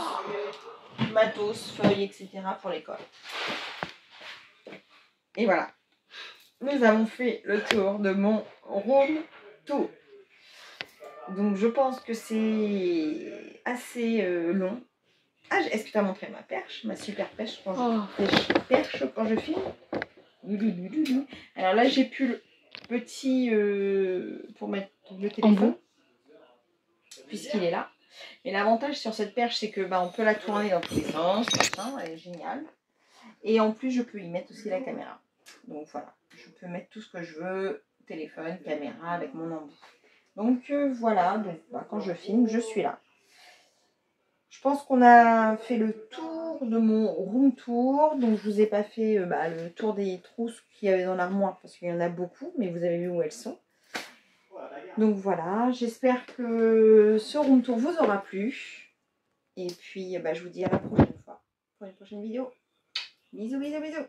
Speaker 1: matos, feuilles, etc. pour l'école. Et voilà, nous avons fait le tour de mon room tour. Donc je pense que c'est assez long. Ah, est-ce que tu as montré ma perche, ma super perche quand je filme? Alors là j'ai pu le petit pour mettre le téléphone, puisqu'il est là. Et l'avantage sur cette perche c'est que on peut la tourner dans tous les sens, elle est géniale. Et en plus je peux y mettre aussi la caméra. Donc voilà, je peux mettre tout ce que je veux, téléphone, caméra, avec mon embout. Donc voilà, donc, quand je filme, je suis là. Je pense qu'on a fait le tour de mon room tour. Donc je vous ai pas fait le tour des trousses qu'il y avait dans l'armoire, parce qu'il y en a beaucoup, mais vous avez vu où elles sont. Donc voilà, j'espère que ce room tour vous aura plu. Et puis je vous dis à la prochaine fois pour une prochaine vidéo. Bisous, bisous, bisous.